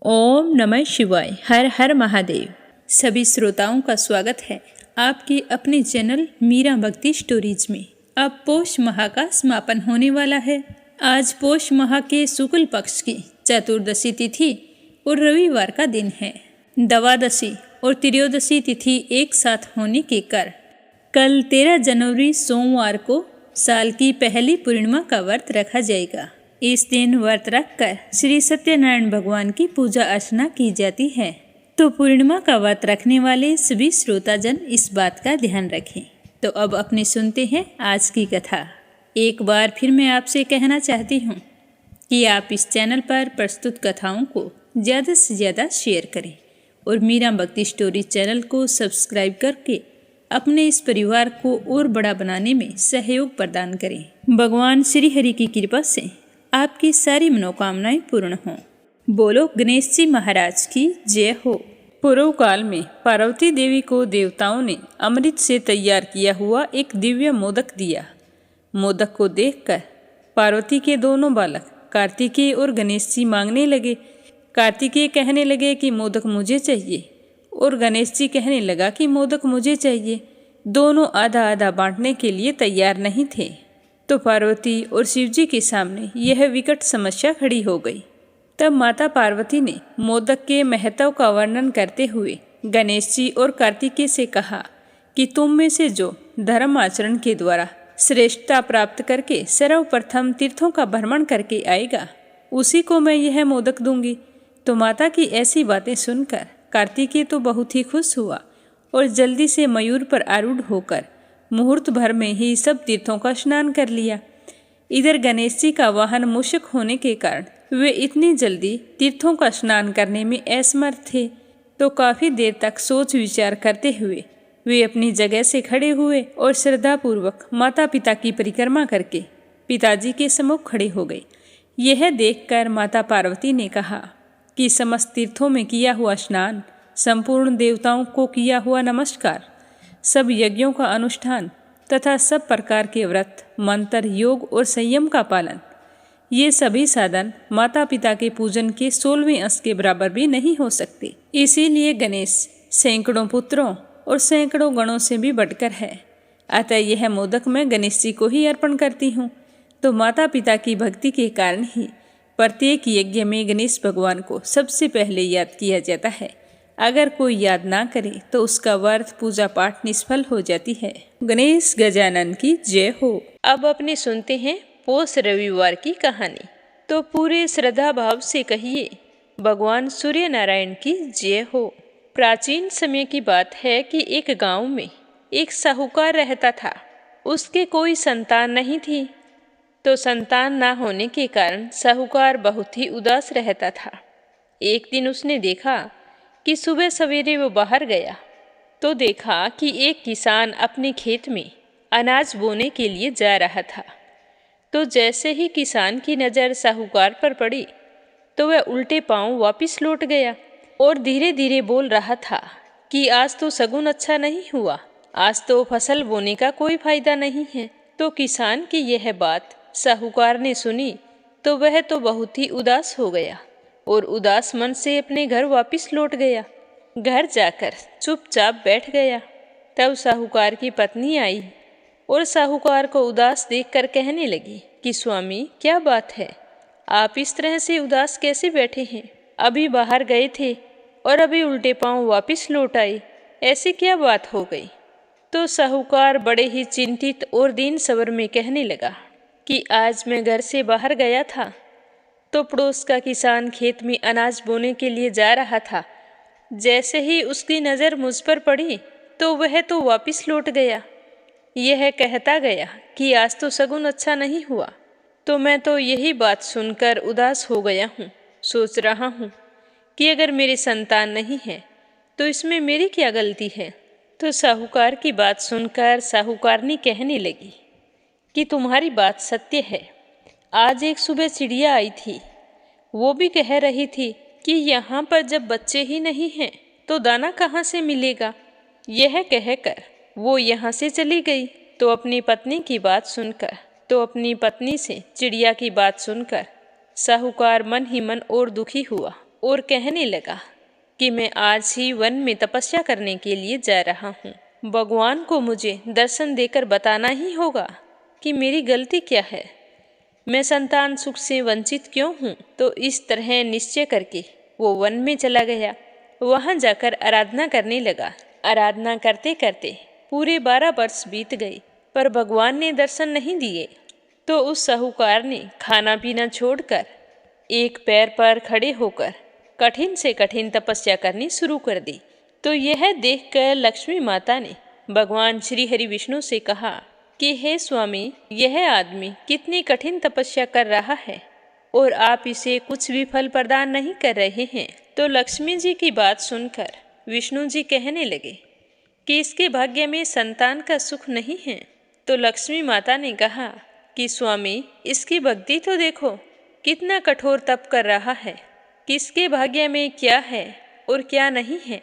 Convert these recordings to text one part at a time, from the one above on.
ओम नमः शिवाय। हर हर महादेव। सभी श्रोताओं का स्वागत है आपके अपने चैनल मीरा भक्ति स्टोरीज में। अब पौष माह का समापन होने वाला है। आज पौष माह के शुक्ल पक्ष की चतुर्दशी तिथि और रविवार का दिन है। द्वादशी और त्रयोदशी तिथि एक साथ होने के कारण कल 13 जनवरी सोमवार को साल की पहली पूर्णिमा का व्रत रखा जाएगा। इस दिन व्रत रखकर श्री सत्यनारायण भगवान की पूजा अर्चना की जाती है। तो पूर्णिमा का व्रत रखने वाले सभी श्रोताजन इस बात का ध्यान रखें। तो अब अपने सुनते हैं आज की कथा। एक बार फिर मैं आपसे कहना चाहती हूँ कि आप इस चैनल पर प्रस्तुत कथाओं को ज़्यादा से ज़्यादा शेयर करें और मीरा भक्ति स्टोरी चैनल को सब्सक्राइब करके अपने इस परिवार को और बड़ा बनाने में सहयोग प्रदान करें। भगवान श्री हरि की कृपा से आपकी सारी मनोकामनाएं पूर्ण हों। बोलो गणेश जी महाराज की जय हो। पूर्व काल में पार्वती देवी को देवताओं ने अमृत से तैयार किया हुआ एक दिव्य मोदक दिया। मोदक को देखकर पार्वती के दोनों बालक कार्तिकेय और गणेश जी मांगने लगे। कार्तिकेय कहने लगे कि मोदक मुझे चाहिए और गणेश जी कहने लगा कि मोदक मुझे चाहिए। दोनों आधा आधा बांटने के लिए तैयार नहीं थे। तो पार्वती और शिवजी के सामने यह विकट समस्या खड़ी हो गई। तब माता पार्वती ने मोदक के महत्व का वर्णन करते हुए गणेश जी और कार्तिकेय से कहा कि तुम में से जो धर्म आचरण के द्वारा श्रेष्ठता प्राप्त करके सर्वप्रथम तीर्थों का भ्रमण करके आएगा, उसी को मैं यह मोदक दूंगी। तो माता की ऐसी बातें सुनकर कार्तिकेय तो बहुत ही खुश हुआ और जल्दी से मयूर पर आरूढ़ होकर मुहूर्त भर में ही सब तीर्थों का स्नान कर लिया। इधर गणेश जी का वाहन मूषक होने के कारण वे इतनी जल्दी तीर्थों का स्नान करने में असमर्थ थे। तो काफी देर तक सोच विचार करते हुए वे अपनी जगह से खड़े हुए और श्रद्धापूर्वक माता पिता की परिक्रमा करके पिताजी के सम्मुख खड़े हो गए। यह देखकर माता पार्वती ने कहा कि समस्त तीर्थों में किया हुआ स्नान, संपूर्ण देवताओं को किया हुआ नमस्कार, सब यज्ञों का अनुष्ठान तथा सब प्रकार के व्रत, मंत्र, योग और संयम का पालन, ये सभी साधन माता पिता के पूजन के 16वें अंश के बराबर भी नहीं हो सकते। इसीलिए गणेश सैकड़ों पुत्रों और सैकड़ों गणों से भी बढ़कर है। अतः यह मोदक मैं गणेश जी को ही अर्पण करती हूँ। तो माता पिता की भक्ति के कारण ही प्रत्येक यज्ञ में गणेश भगवान को सबसे पहले याद किया जाता है। अगर कोई याद ना करे तो उसका व्रत पूजा पाठ निष्फल हो जाती है। गणेश गजानन की जय हो। अब अपने सुनते हैं पौष रविवार की कहानी। तो पूरे श्रद्धा भाव से कहिए, भगवान सूर्य नारायण की जय हो। प्राचीन समय की बात है कि एक गांव में एक साहूकार रहता था। उसके कोई संतान नहीं थी। तो संतान ना होने के कारण साहूकार बहुत ही उदास रहता था। एक दिन उसने देखा कि सुबह सवेरे वो बाहर गया तो देखा कि एक किसान अपने खेत में अनाज बोने के लिए जा रहा था। तो जैसे ही किसान की नज़र साहूकार पर पड़ी तो वह उल्टे पांव वापस लौट गया और धीरे धीरे बोल रहा था कि आज तो शगुन अच्छा नहीं हुआ, आज तो फसल बोने का कोई फायदा नहीं है। तो किसान की यह बात साहूकार ने सुनी तो वह तो बहुत ही उदास हो गया और उदास मन से अपने घर वापस लौट गया। घर जाकर चुपचाप बैठ गया। तब साहूकार की पत्नी आई और साहूकार को उदास देखकर कहने लगी कि स्वामी, क्या बात है, आप इस तरह से उदास कैसे बैठे हैं? अभी बाहर गए थे और अभी उल्टे पांव वापस लौट आए, ऐसी क्या बात हो गई? तो साहूकार बड़े ही चिंतित और दीन स्वर में कहने लगा कि आज मैं घर से बाहर गया था तो पड़ोस का किसान खेत में अनाज बोने के लिए जा रहा था। जैसे ही उसकी नज़र मुझ पर पड़ी तो वह तो वापस लौट गया। यह कहता गया कि आज तो शगुन अच्छा नहीं हुआ। तो मैं तो यही बात सुनकर उदास हो गया हूँ। सोच रहा हूँ कि अगर मेरी संतान नहीं है तो इसमें मेरी क्या गलती है? तो साहूकार की बात सुनकर साहूकारनी कहने लगी कि तुम्हारी बात सत्य है। आज एक सुबह चिड़िया आई थी, वो भी कह रही थी कि यहाँ पर जब बच्चे ही नहीं हैं तो दाना कहाँ से मिलेगा। यह कहकर वो यहाँ से चली गई। तो अपनी पत्नी से चिड़िया की बात सुनकर साहूकार मन ही मन और दुखी हुआ और कहने लगा कि मैं आज ही वन में तपस्या करने के लिए जा रहा हूँ। भगवान को मुझे दर्शन देकर बताना ही होगा कि मेरी गलती क्या है, मैं संतान सुख से वंचित क्यों हूँ। तो इस तरह निश्चय करके वो वन में चला गया। वहाँ जाकर आराधना करने लगा। आराधना करते करते पूरे 12 वर्ष बीत गए, पर भगवान ने दर्शन नहीं दिए। तो उस साहूकार ने खाना पीना छोड़कर एक पैर पर खड़े होकर कठिन से कठिन तपस्या करनी शुरू कर दी। तो यह देखकर लक्ष्मी माता ने भगवान श्री हरि विष्णु से कहा कि हे स्वामी, यह आदमी कितनी कठिन तपस्या कर रहा है और आप इसे कुछ भी फल प्रदान नहीं कर रहे हैं। तो लक्ष्मी जी की बात सुनकर विष्णु जी कहने लगे कि इसके भाग्य में संतान का सुख नहीं है। तो लक्ष्मी माता ने कहा कि स्वामी, इसकी भक्ति तो देखो, कितना कठोर तप कर रहा है, किसके भाग्य में क्या है और क्या नहीं है।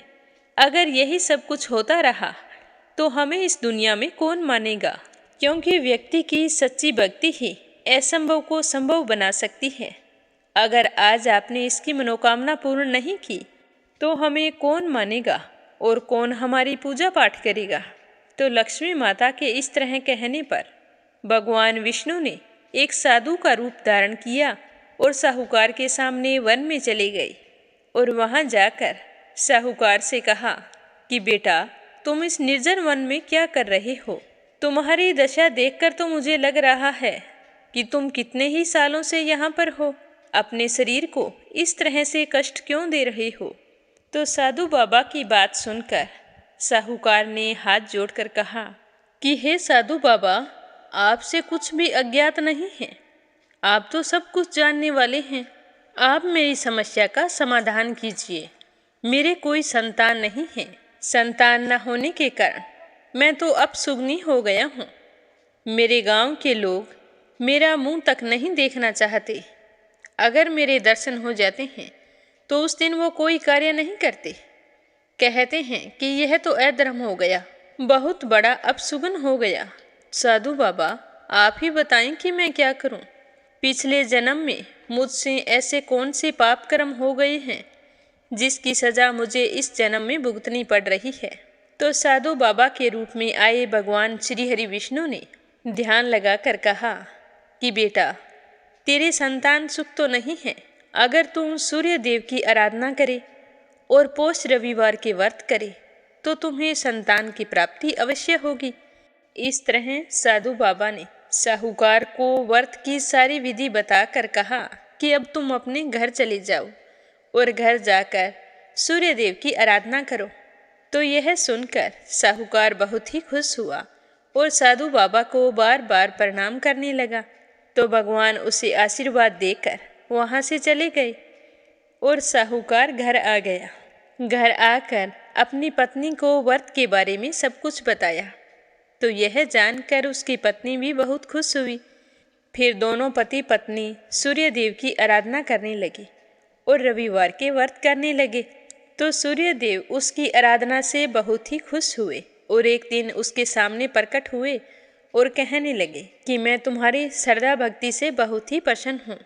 अगर यही सब कुछ होता रहा तो हमें इस दुनिया में कौन मानेगा, क्योंकि व्यक्ति की सच्ची भक्ति ही असंभव को संभव बना सकती है। अगर आज आपने इसकी मनोकामना पूर्ण नहीं की तो हमें कौन मानेगा और कौन हमारी पूजा पाठ करेगा। तो लक्ष्मी माता के इस तरह कहने पर भगवान विष्णु ने एक साधु का रूप धारण किया और साहूकार के सामने वन में चले गए और वहां जाकर साहूकार से कहा कि बेटा, तुम इस निर्जन वन में क्या कर रहे हो? तुम्हारी दशा देखकर तो मुझे लग रहा है कि तुम कितने ही सालों से यहाँ पर हो। अपने शरीर को इस तरह से कष्ट क्यों दे रहे हो? तो साधु बाबा की बात सुनकर साहूकार ने हाथ जोड़कर कहा कि हे साधु बाबा, आपसे कुछ भी अज्ञात नहीं है, आप तो सब कुछ जानने वाले हैं। आप मेरी समस्या का समाधान कीजिए। मेरे कोई संतान नहीं है। संतान न होने के कारण मैं तो अब सुगनी हो गया हूँ। मेरे गांव के लोग मेरा मुंह तक नहीं देखना चाहते। अगर मेरे दर्शन हो जाते हैं तो उस दिन वो कोई कार्य नहीं करते। कहते हैं कि यह तो अधर्म हो गया, बहुत बड़ा अपशुगन हो गया। साधु बाबा, आप ही बताएं कि मैं क्या करूं? पिछले जन्म में मुझसे ऐसे कौन से पाप कर्म हो गए हैं जिसकी सजा मुझे इस जन्म में भुगतनी पड़ रही है। तो साधु बाबा के रूप में आए भगवान श्री हरि विष्णु ने ध्यान लगाकर कहा कि बेटा, तेरे संतान सुख तो नहीं है। अगर तुम सूर्य देव की आराधना करे और पोष रविवार के व्रत करे तो तुम्हें संतान की प्राप्ति अवश्य होगी। इस तरह साधु बाबा ने साहूकार को व्रत की सारी विधि बताकर कहा कि अब तुम अपने घर चले जाओ और घर जाकर सूर्य देव की आराधना करो। तो यह सुनकर साहूकार बहुत ही खुश हुआ और साधु बाबा को बार बार प्रणाम करने लगा। तो भगवान उसे आशीर्वाद देकर वहाँ से चले गए और साहूकार घर आ गया। घर आकर अपनी पत्नी को व्रत के बारे में सब कुछ बताया। तो यह जानकर उसकी पत्नी भी बहुत खुश हुई। फिर दोनों पति पत्नी सूर्य देव की आराधना करने लगे और रविवार के व्रत करने लगे। तो सूर्य देव उसकी आराधना से बहुत ही खुश हुए और एक दिन उसके सामने प्रकट हुए और कहने लगे कि मैं तुम्हारी श्रद्धा भक्ति से बहुत ही प्रसन्न हूँ।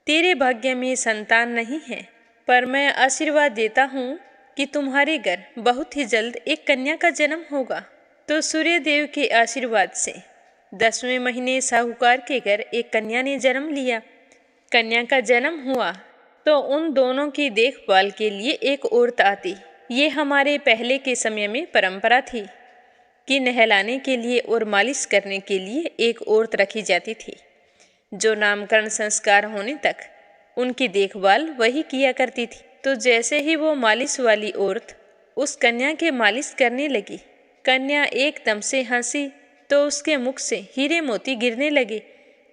तेरे भाग्य में संतान नहीं है, पर मैं आशीर्वाद देता हूँ कि तुम्हारे घर बहुत ही जल्द एक कन्या का जन्म होगा। तो सूर्य देव के आशीर्वाद से 10वें महीने साहूकार के घर एक कन्या ने जन्म लिया। कन्या का जन्म हुआ तो उन दोनों की देखभाल के लिए एक औरत आती। ये हमारे पहले के समय में परंपरा थी कि नहलाने के लिए और मालिश करने के लिए एक औरत रखी जाती थी, जो नामकरण संस्कार होने तक उनकी देखभाल वही किया करती थी। तो जैसे ही वो मालिश वाली औरत उस कन्या के मालिश करने लगी, कन्या एकदम से हंसी तो उसके मुख से हीरे मोती गिरने लगे।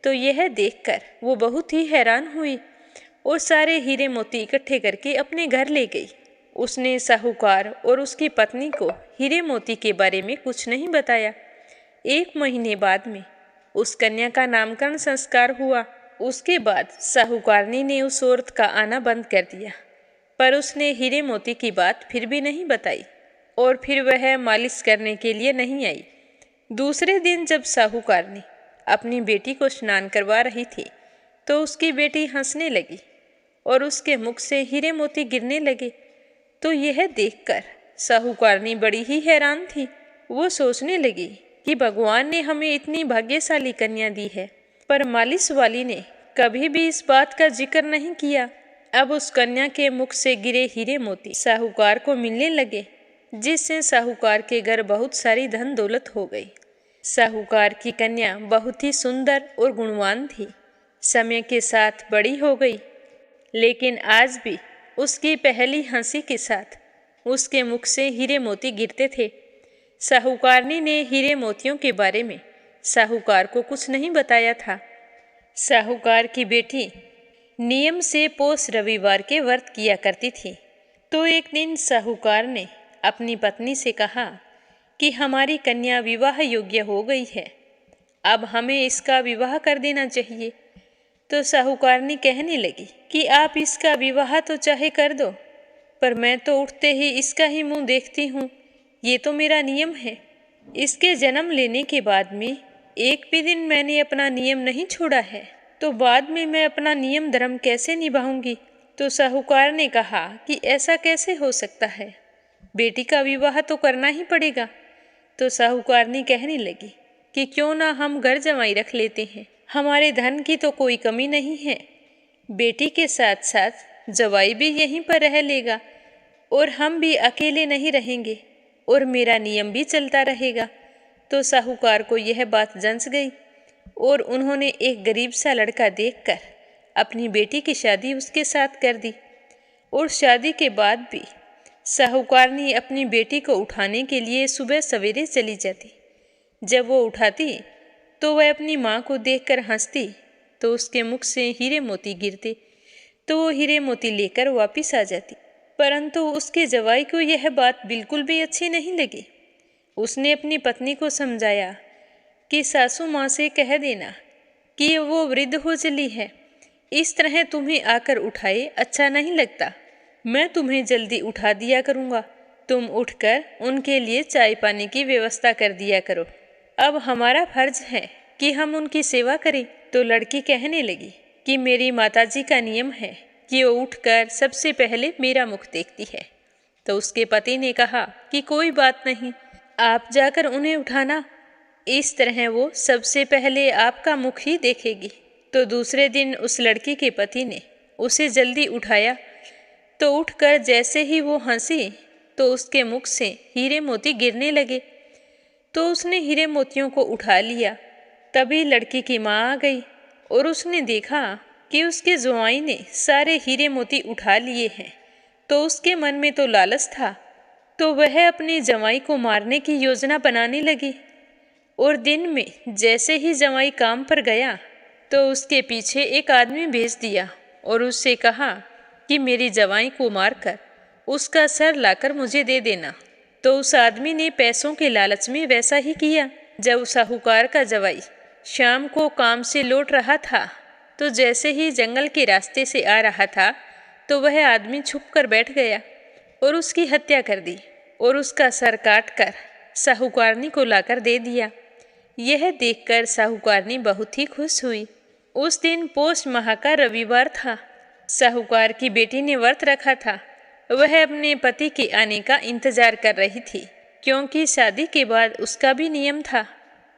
तो यह देखकर वो बहुत ही हैरान हुई और सारे हीरे मोती इकट्ठे करके अपने घर ले गई। उसने साहूकार और उसकी पत्नी को हीरे मोती के बारे में कुछ नहीं बताया। 1 महीने बाद में उस कन्या का नामकरण संस्कार हुआ। उसके बाद साहूकारनी ने उस औरत का आना बंद कर दिया, पर उसने हीरे मोती की बात फिर भी नहीं बताई और फिर वह मालिश करने के लिए नहीं आई। दूसरे दिन जब साहूकारनी अपनी बेटी को स्नान करवा रही थी तो उसकी बेटी हंसने लगी और उसके मुख से हीरे मोती गिरने लगे। तो यह देखकर साहूकारनी बड़ी ही हैरान थी। वो सोचने लगी कि भगवान ने हमें इतनी भाग्यशाली कन्या दी है, पर मालिश वाली ने कभी भी इस बात का जिक्र नहीं किया। अब उस कन्या के मुख से गिरे हीरे मोती साहूकार को मिलने लगे, जिससे साहूकार के घर बहुत सारी धन दौलत हो गई। साहूकार की कन्या बहुत ही सुंदर और गुणवान थी। समय के साथ बड़ी हो गई, लेकिन आज भी उसकी पहली हंसी के साथ उसके मुख से हीरे मोती गिरते थे। साहूकारनी ने हीरे मोतियों के बारे में साहूकार को कुछ नहीं बताया था। साहूकार की बेटी नियम से पोष रविवार के व्रत किया करती थी। तो एक दिन साहूकार ने अपनी पत्नी से कहा कि हमारी कन्या विवाह योग्य हो गई है, अब हमें इसका विवाह कर देना चाहिए। तो साहूकारनी कहने लगी कि आप इसका विवाह तो चाहे कर दो, पर मैं तो उठते ही इसका ही मुंह देखती हूँ। ये तो मेरा नियम है। इसके जन्म लेने के बाद में एक भी दिन मैंने अपना नियम नहीं छोड़ा है, तो बाद में मैं अपना नियम धर्म कैसे निभाऊंगी। तो साहूकार ने कहा कि ऐसा कैसे हो सकता है, बेटी का विवाह तो करना ही पड़ेगा। तो साहूकारनी कहने लगी कि क्यों ना हम घर जमाई रख लेते हैं, हमारे धन की तो कोई कमी नहीं है। बेटी के साथ साथ जवाई भी यहीं पर रह लेगा और हम भी अकेले नहीं रहेंगे और मेरा नियम भी चलता रहेगा। तो साहूकार को यह बात जंच गई और उन्होंने एक गरीब सा लड़का देखकर अपनी बेटी की शादी उसके साथ कर दी। और शादी के बाद भी साहूकारनी अपनी बेटी को उठाने के लिए सुबह सवेरे चली जाती। जब वो उठाती तो वह अपनी माँ को देखकर हंसती, तो उसके मुख से हीरे मोती गिरते, तो वो हीरे मोती लेकर वापस आ जाती। परंतु उसके जवाई को यह बात बिल्कुल भी अच्छी नहीं लगी। उसने अपनी पत्नी को समझाया कि सासू माँ से कह देना कि वो वृद्ध हो चली है, इस तरह तुम्हें आकर उठाए अच्छा नहीं लगता। मैं तुम्हें जल्दी उठा दिया करूँगा, तुम उठकर उनके लिए चाय पानी की व्यवस्था कर दिया करो। अब हमारा फर्ज है कि हम उनकी सेवा करें। तो लड़की कहने लगी कि मेरी माताजी का नियम है कि वो उठकर सबसे पहले मेरा मुख देखती है। तो उसके पति ने कहा कि कोई बात नहीं, आप जाकर उन्हें उठाना, इस तरह वो सबसे पहले आपका मुख ही देखेगी। तो दूसरे दिन उस लड़की के पति ने उसे जल्दी उठाया। तो उठकर जैसे ही वो हंसी तो उसके मुख से हीरे मोती गिरने लगे। तो उसने हीरे मोतियों को उठा लिया। तभी लड़की की माँ आ गई और उसने देखा कि उसके जुआई ने सारे हीरे मोती उठा लिए हैं। तो उसके मन में तो लालच था, तो वह अपने जवाई को मारने की योजना बनाने लगी। और दिन में जैसे ही जवाई काम पर गया तो उसके पीछे एक आदमी भेज दिया और उससे कहा कि मेरी जवाई को मारकर उसका सर लाकर मुझे दे देना। तो उस आदमी ने पैसों के लालच में वैसा ही किया। जब साहूकार का जवाई शाम को काम से लौट रहा था, तो जैसे ही जंगल के रास्ते से आ रहा था तो वह आदमी छुप कर बैठ गया और उसकी हत्या कर दी और उसका सर काट कर साहूकारनी को लाकर दे दिया। यह देखकर साहूकारनी बहुत ही खुश हुई। उस दिन पौष माह का रविवार था। साहूकार की बेटी ने व्रत रखा था। वह अपने पति के आने का इंतजार कर रही थी, क्योंकि शादी के बाद उसका भी नियम था।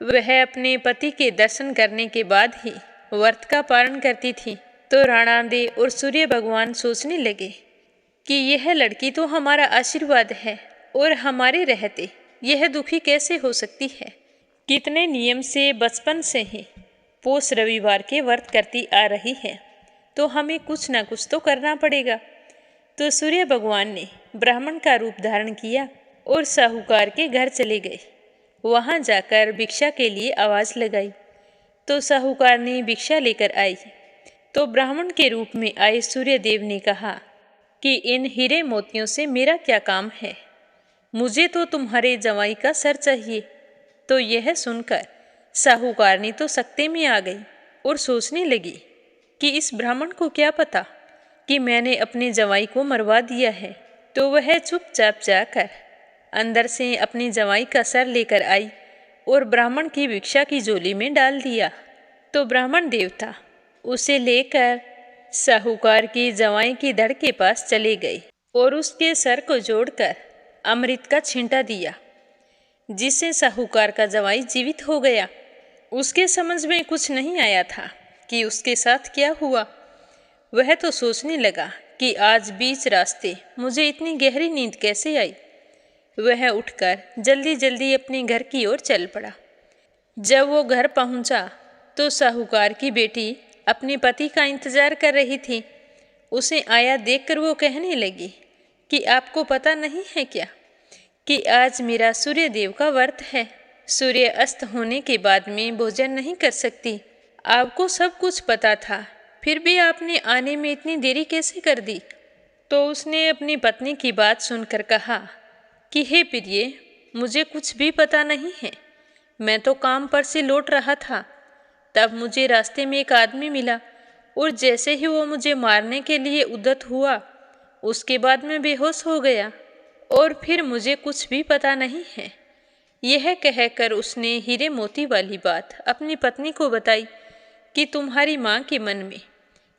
वह अपने पति के दर्शन करने के बाद ही व्रत का पालन करती थी। तो राणादे और सूर्य भगवान सोचने लगे कि यह लड़की तो हमारा आशीर्वाद है और हमारे रहते यह दुखी कैसे हो सकती है। कितने नियम से बचपन से ही पौष रविवार के व्रत करती आ रही है, तो हमें कुछ ना कुछ तो करना पड़ेगा। तो सूर्य भगवान ने ब्राह्मण का रूप धारण किया और साहूकार के घर चले गए। वहां जाकर भिक्षा के लिए आवाज लगाई। तो साहूकार ने भिक्षा लेकर आई। तो ब्राह्मण के रूप में आए सूर्य देव ने कहा कि इन हीरे मोतियों से मेरा क्या काम है, मुझे तो तुम्हारे जवाई का सर चाहिए। तो यह सुनकर साहूकारनी तो सकते में आ गई और सोचने लगी कि इस ब्राह्मण को क्या पता कि मैंने अपने जवाई को मरवा दिया है। तो वह चुपचाप जाकर अंदर से अपने जवाई का सर लेकर आई और ब्राह्मण की भिक्षा की झोली में डाल दिया। तो ब्राह्मण देवता उसे लेकर साहूकार की जवाई की धड़ के पास चले गए और उसके सर को जोड़कर अमृत का छींटा दिया, जिससे साहूकार का जवाई जीवित हो गया। उसके समझ में कुछ नहीं आया था कि उसके साथ क्या हुआ। वह तो सोचने लगा कि आज बीच रास्ते मुझे इतनी गहरी नींद कैसे आई। वह उठकर जल्दी जल्दी अपने घर की ओर चल पड़ा। जब वो घर पहुंचा तो साहूकार की बेटी अपने पति का इंतजार कर रही थी। उसे आया देखकर वो कहने लगी कि आपको पता नहीं है क्या कि आज मेरा सूर्य देव का व्रत है। सूर्य अस्त होने के बाद में भोजन नहीं कर सकती। आपको सब कुछ पता था, फिर भी आपने आने में इतनी देरी कैसे कर दी। तो उसने अपनी पत्नी की बात सुनकर कहा कि हे प्रिय, मुझे कुछ भी पता नहीं है। मैं तो काम पर से लौट रहा था, तब मुझे रास्ते में एक आदमी मिला और जैसे ही वो मुझे मारने के लिए उद्यत हुआ, उसके बाद मैं बेहोश हो गया और फिर मुझे कुछ भी पता नहीं है। यह कहकर उसने हीरे मोती वाली बात अपनी पत्नी को बताई कि तुम्हारी माँ के मन में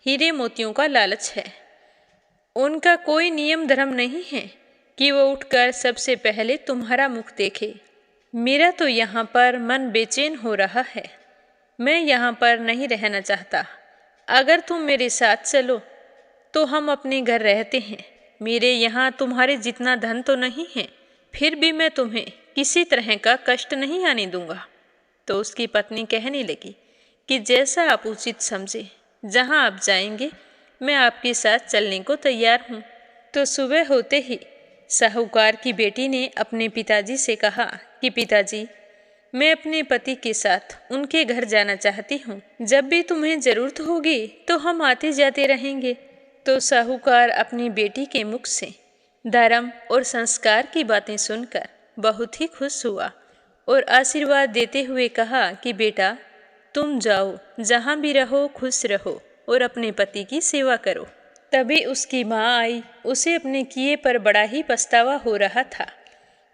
हीरे मोतियों का लालच है। उनका कोई नियम धर्म नहीं है कि वो उठकर सबसे पहले तुम्हारा मुख देखे। मेरा तो यहाँ पर मन बेचैन हो रहा है। मैं यहाँ पर नहीं रहना चाहता। अगर तुम मेरे साथ चलो तो हम अपने घर रहते हैं। मेरे यहाँ तुम्हारे जितना धन तो नहीं है, फिर भी मैं तुम्हें किसी तरह का कष्ट नहीं आने दूंगा। तो उसकी पत्नी कहने लगी कि जैसा आप उचित समझे, जहाँ आप जाएंगे मैं आपके साथ चलने को तैयार हूँ। तो सुबह होते ही साहूकार की बेटी ने अपने पिताजी से कहा कि पिताजी, मैं अपने पति के साथ उनके घर जाना चाहती हूँ। जब भी तुम्हें जरूरत होगी तो हम आते जाते रहेंगे। तो साहूकार अपनी बेटी के मुख से धर्म और संस्कार की बातें सुनकर बहुत ही खुश हुआ और आशीर्वाद देते हुए कहा कि बेटा, तुम जाओ, जहाँ भी रहो खुश रहो और अपने पति की सेवा करो। तभी उसकी माँ आई। उसे अपने किए पर बड़ा ही पछतावा हो रहा था।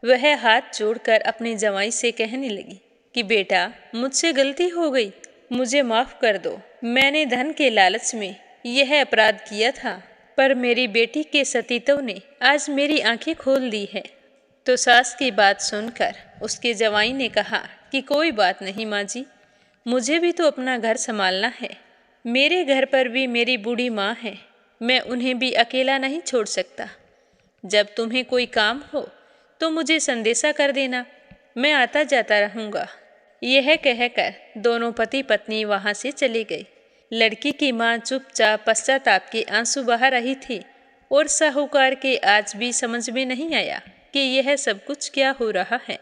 वह हाथ जोड़कर अपने जवाई से कहने लगी कि बेटा, मुझसे गलती हो गई, मुझे माफ कर दो। मैंने धन के लालच में यह अपराध किया था, पर मेरी बेटी के सतीत्व ने आज मेरी आंखें खोल दी है। तो सास की बात सुनकर उसके जवाई ने कहा कि कोई बात नहीं माँ जी, मुझे भी तो अपना घर संभालना है। मेरे घर पर भी मेरी बूढ़ी माँ है, मैं उन्हें भी अकेला नहीं छोड़ सकता। जब तुम्हें कोई काम हो तो मुझे संदेशा कर देना, मैं आता जाता रहूँगा। यह कहकर दोनों पति पत्नी वहाँ से चले गए। लड़की की माँ चुपचाप पश्चाताप के आंसू बहा रही थी और साहूकार के आज भी समझ में नहीं आया कि यह सब कुछ क्या हो रहा है।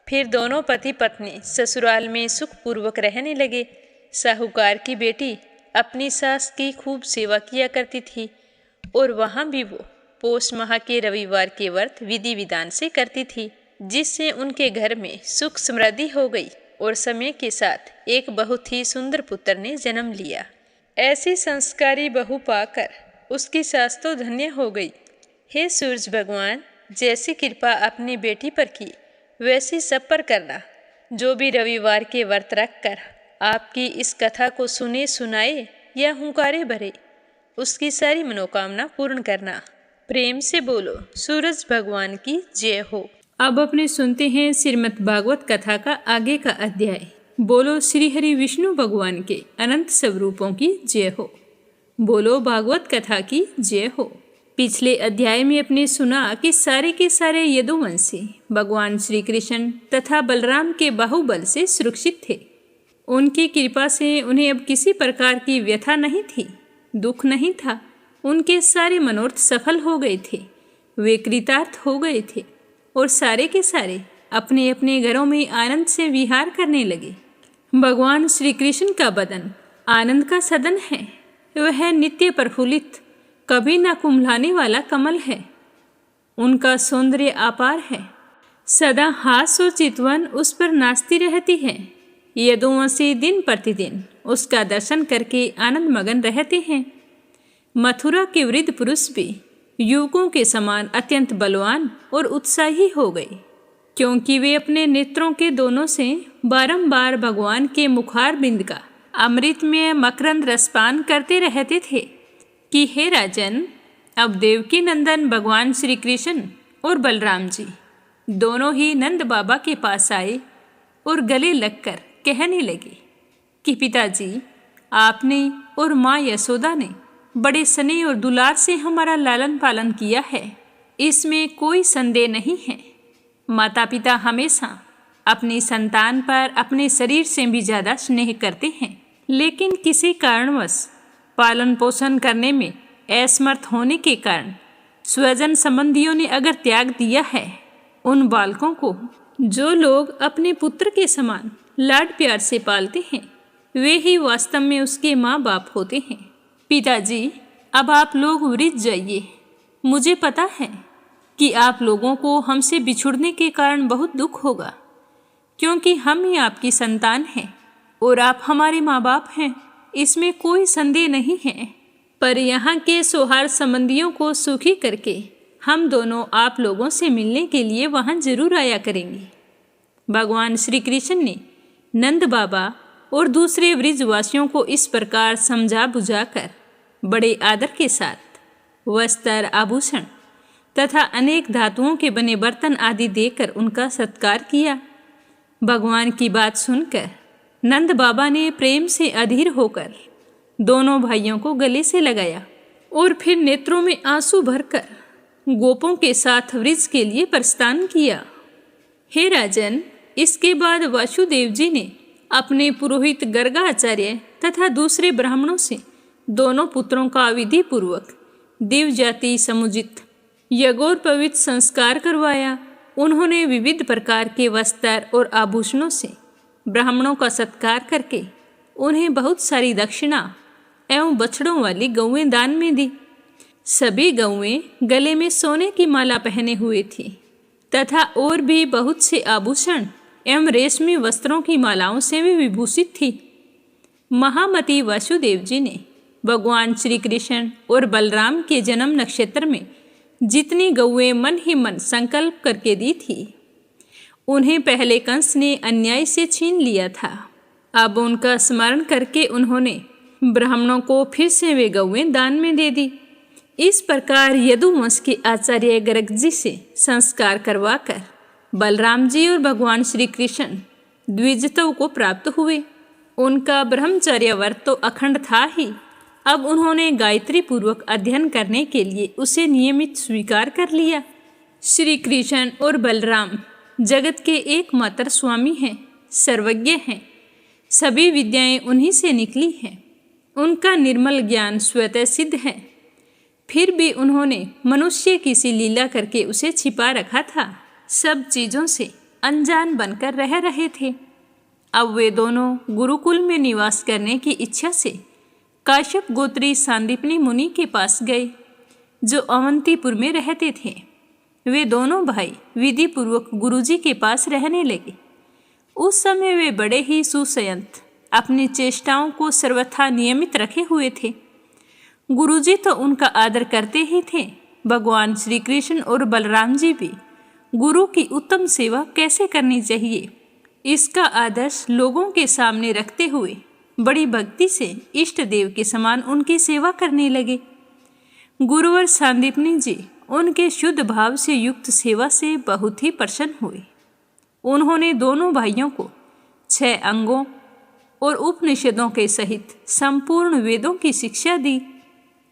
फिर दोनों पति पत्नी ससुराल में सुखपूर्वक रहने लगे। साहूकार की बेटी अपनी सास की खूब सेवा किया करती थी और वहाँ भी वो पौष माह के रविवार के व्रत विधि विधान से करती थी, जिससे उनके घर में सुख समृद्धि हो गई और समय के साथ एक बहुत ही सुंदर पुत्र ने जन्म लिया। ऐसी संस्कारी बहू पाकर उसकी सास तो धन्य हो गई। हे सूरज भगवान, जैसी कृपा अपनी बेटी पर की वैसी सब पर करना। जो भी रविवार के व्रत रखकर आपकी इस कथा को सुने सुनाए या हुंकारे भरे, उसकी सारी मनोकामना पूर्ण करना। प्रेम से बोलो सूरज भगवान की जय हो। अब अपने सुनते हैं श्रीमद् भागवत कथा का आगे का अध्याय। बोलो श्री हरि विष्णु भगवान के अनंत स्वरूपों की जय हो। बोलो भागवत कथा की जय हो। पिछले अध्याय में अपने सुना कि सारे के सारे यदुवंशी भगवान श्री कृष्ण तथा बलराम के बाहुबल से सुरक्षित थे। उनकी कृपा से उन्हें अब किसी प्रकार की व्यथा नहीं थी, दुख नहीं था। उनके सारे मनोरथ सफल हो गए थे, वे कृतार्थ हो गए थे और सारे के सारे अपने अपने घरों में आनंद से विहार करने लगे। भगवान श्री कृष्ण का बदन आनंद का सदन है। वह नित्य प्रफुल्लित, कभी न कुम्हलाने वाला कमल है। उनका सौंदर्य अपार है, सदा हास और चितवन उस पर नाचती रहती है। यदुवंशी दिन प्रतिदिन उसका दर्शन करके आनंद मगन रहते हैं। मथुरा के वृद्ध पुरुष भी युवकों के समान अत्यंत बलवान और उत्साही हो गए, क्योंकि वे अपने नेत्रों के दोनों से बारंबार भगवान के मुखार बिंद का अमृतमय मकरंद रसपान करते रहते थे। कि हे राजन, अब देवकी नंदन भगवान श्री कृष्ण और बलराम जी दोनों ही नंद बाबा के पास आए और गले लगकर कहने लगे कि पिताजी, आपने और माँ यशोदा ने बड़े स्नेह और दुलार से हमारा लालन पालन किया है, इसमें कोई संदेह नहीं है। माता पिता हमेशा अपनी संतान पर अपने शरीर से भी ज़्यादा स्नेह करते हैं, लेकिन किसी कारणवश पालन पोषण करने में असमर्थ होने के कारण स्वजन संबंधियों ने अगर त्याग दिया है, उन बालकों को जो लोग अपने पुत्र के समान लाड प्यार से पालते हैं, वे ही वास्तव में उसके माँ बाप होते हैं। पिताजी, अब आप लोग वृद्ध जाइए। मुझे पता है कि आप लोगों को हमसे बिछुड़ने के कारण बहुत दुख होगा, क्योंकि हम ही आपकी संतान हैं और आप हमारे माँ बाप हैं, इसमें कोई संदेह नहीं है। पर यहाँ के सौहार्द संबंधियों को सुखी करके हम दोनों आप लोगों से मिलने के लिए वहाँ जरूर आया करेंगे। भगवान श्री कृष्ण ने नंद बाबा और दूसरे वृजवासियों को इस प्रकार समझा बुझाकर बड़े आदर के साथ वस्त्र, आभूषण तथा अनेक धातुओं के बने बर्तन आदि देकर उनका सत्कार किया। भगवान की बात सुनकर नंद बाबा ने प्रेम से अधीर होकर दोनों भाइयों को गले से लगाया और फिर नेत्रों में आंसू भरकर गोपों के साथ वृज के लिए प्रस्थान किया। हे राजन, इसके बाद वासुदेव जी ने अपने पुरोहित गर्गाचार्य तथा दूसरे ब्राह्मणों से दोनों पुत्रों का विधि पूर्वक दिव्य जाति समुचित यज्ञोपवीत संस्कार करवाया। उन्होंने विविध प्रकार के वस्त्र और आभूषणों से ब्राह्मणों का सत्कार करके उन्हें बहुत सारी दक्षिणा एवं बछड़ों वाली गौएं दान में दी। सभी गौएं गले में सोने की माला पहने हुए थी तथा और भी बहुत से आभूषण एवं रेशमी वस्त्रों की मालाओं से भी विभूषित थी। महामती वासुदेव जी ने भगवान श्री कृष्ण और बलराम के जन्म नक्षत्र में जितनी गौएं मन ही मन संकल्प करके दी थी, उन्हें पहले कंस ने अन्याय से छीन लिया था। अब उनका स्मरण करके उन्होंने ब्राह्मणों को फिर से वे गौएं दान में दे दी। इस प्रकार यदुवंश के आचार्य गर्ग जी से संस्कार करवाकर बलराम जी और भगवान श्री कृष्ण द्विजत्व को प्राप्त हुए। उनका ब्रह्मचर्य व्रत तो अखंड था ही, अब उन्होंने गायत्री पूर्वक अध्ययन करने के लिए उसे नियमित स्वीकार कर लिया। श्री कृष्ण और बलराम जगत के एकमात्र स्वामी हैं, सर्वज्ञ हैं। सभी विद्याएं उन्हीं से निकली हैं। उनका निर्मल ज्ञान स्वतः सिद्ध है। फिर भी उन्होंने मनुष्य की सी लीला करके उसे छिपा रखा था, सब चीज़ों से अनजान बनकर रह रहे थे। अब वे दोनों गुरुकुल में निवास करने की इच्छा से काश्यप गोत्री सांदीपनी मुनि के पास गए, जो अवंतीपुर में रहते थे। वे दोनों भाई विधि पूर्वक गुरुजी के पास रहने लगे। उस समय वे बड़े ही सुसंयत, अपनी चेष्टाओं को सर्वथा नियमित रखे हुए थे। गुरुजी तो उनका आदर करते ही थे। भगवान श्री कृष्ण और बलराम जी भी गुरु की उत्तम सेवा कैसे करनी चाहिए, इसका आदर्श लोगों के सामने रखते हुए बड़ी भक्ति से इष्ट देव के समान उनकी सेवा करने लगे। गुरुवर सांदीपनी जी उनके शुद्ध भाव से युक्त सेवा से बहुत ही प्रसन्न हुए। उन्होंने दोनों भाइयों को 6 अंगों और उपनिषदों के सहित संपूर्ण वेदों की शिक्षा दी।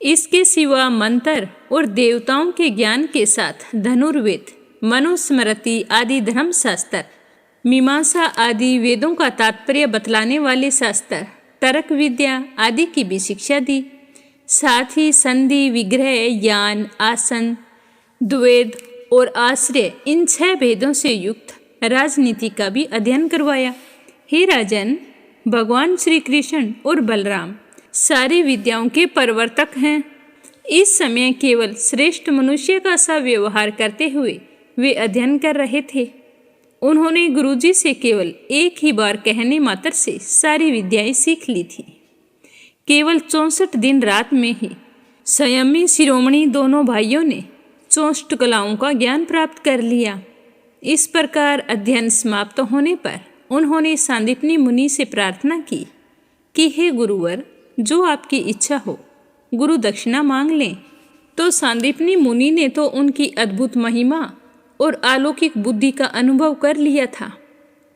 इसके सिवा मंत्र और देवताओं के ज्ञान के साथ धनुर्वेद, मनुस्मृति आदि धर्मशास्त्र, मीमांसा आदि वेदों का तात्पर्य बतलाने वाले शास्त्र, तर्क विद्या आदि की भी शिक्षा दी। साथ ही संधि, विग्रह, यान, आसन, द्वैध और आश्रय, इन 6 भेदों से युक्त राजनीति का भी अध्ययन करवाया। हे राजन, भगवान श्री कृष्ण और बलराम सारी विद्याओं के प्रवर्तक हैं। इस समय केवल श्रेष्ठ मनुष्य का सा व्यवहार करते हुए वे अध्ययन कर रहे थे। उन्होंने गुरुजी से केवल एक ही बार कहने मात्र से सारी विद्याएं सीख ली थी। केवल 64 दिन रात में ही संयमी शिरोमणि दोनों भाइयों ने 64 कलाओं का ज्ञान प्राप्त कर लिया। इस प्रकार अध्ययन समाप्त होने पर उन्होंने सांदीपनी मुनि से प्रार्थना की कि हे गुरुवर, जो आपकी इच्छा हो गुरु दक्षिणा मांग लें। तो सांदीपनी मुनि ने तो उनकी अद्भुत महिमा और अलौकिक बुद्धि का अनुभव कर लिया था।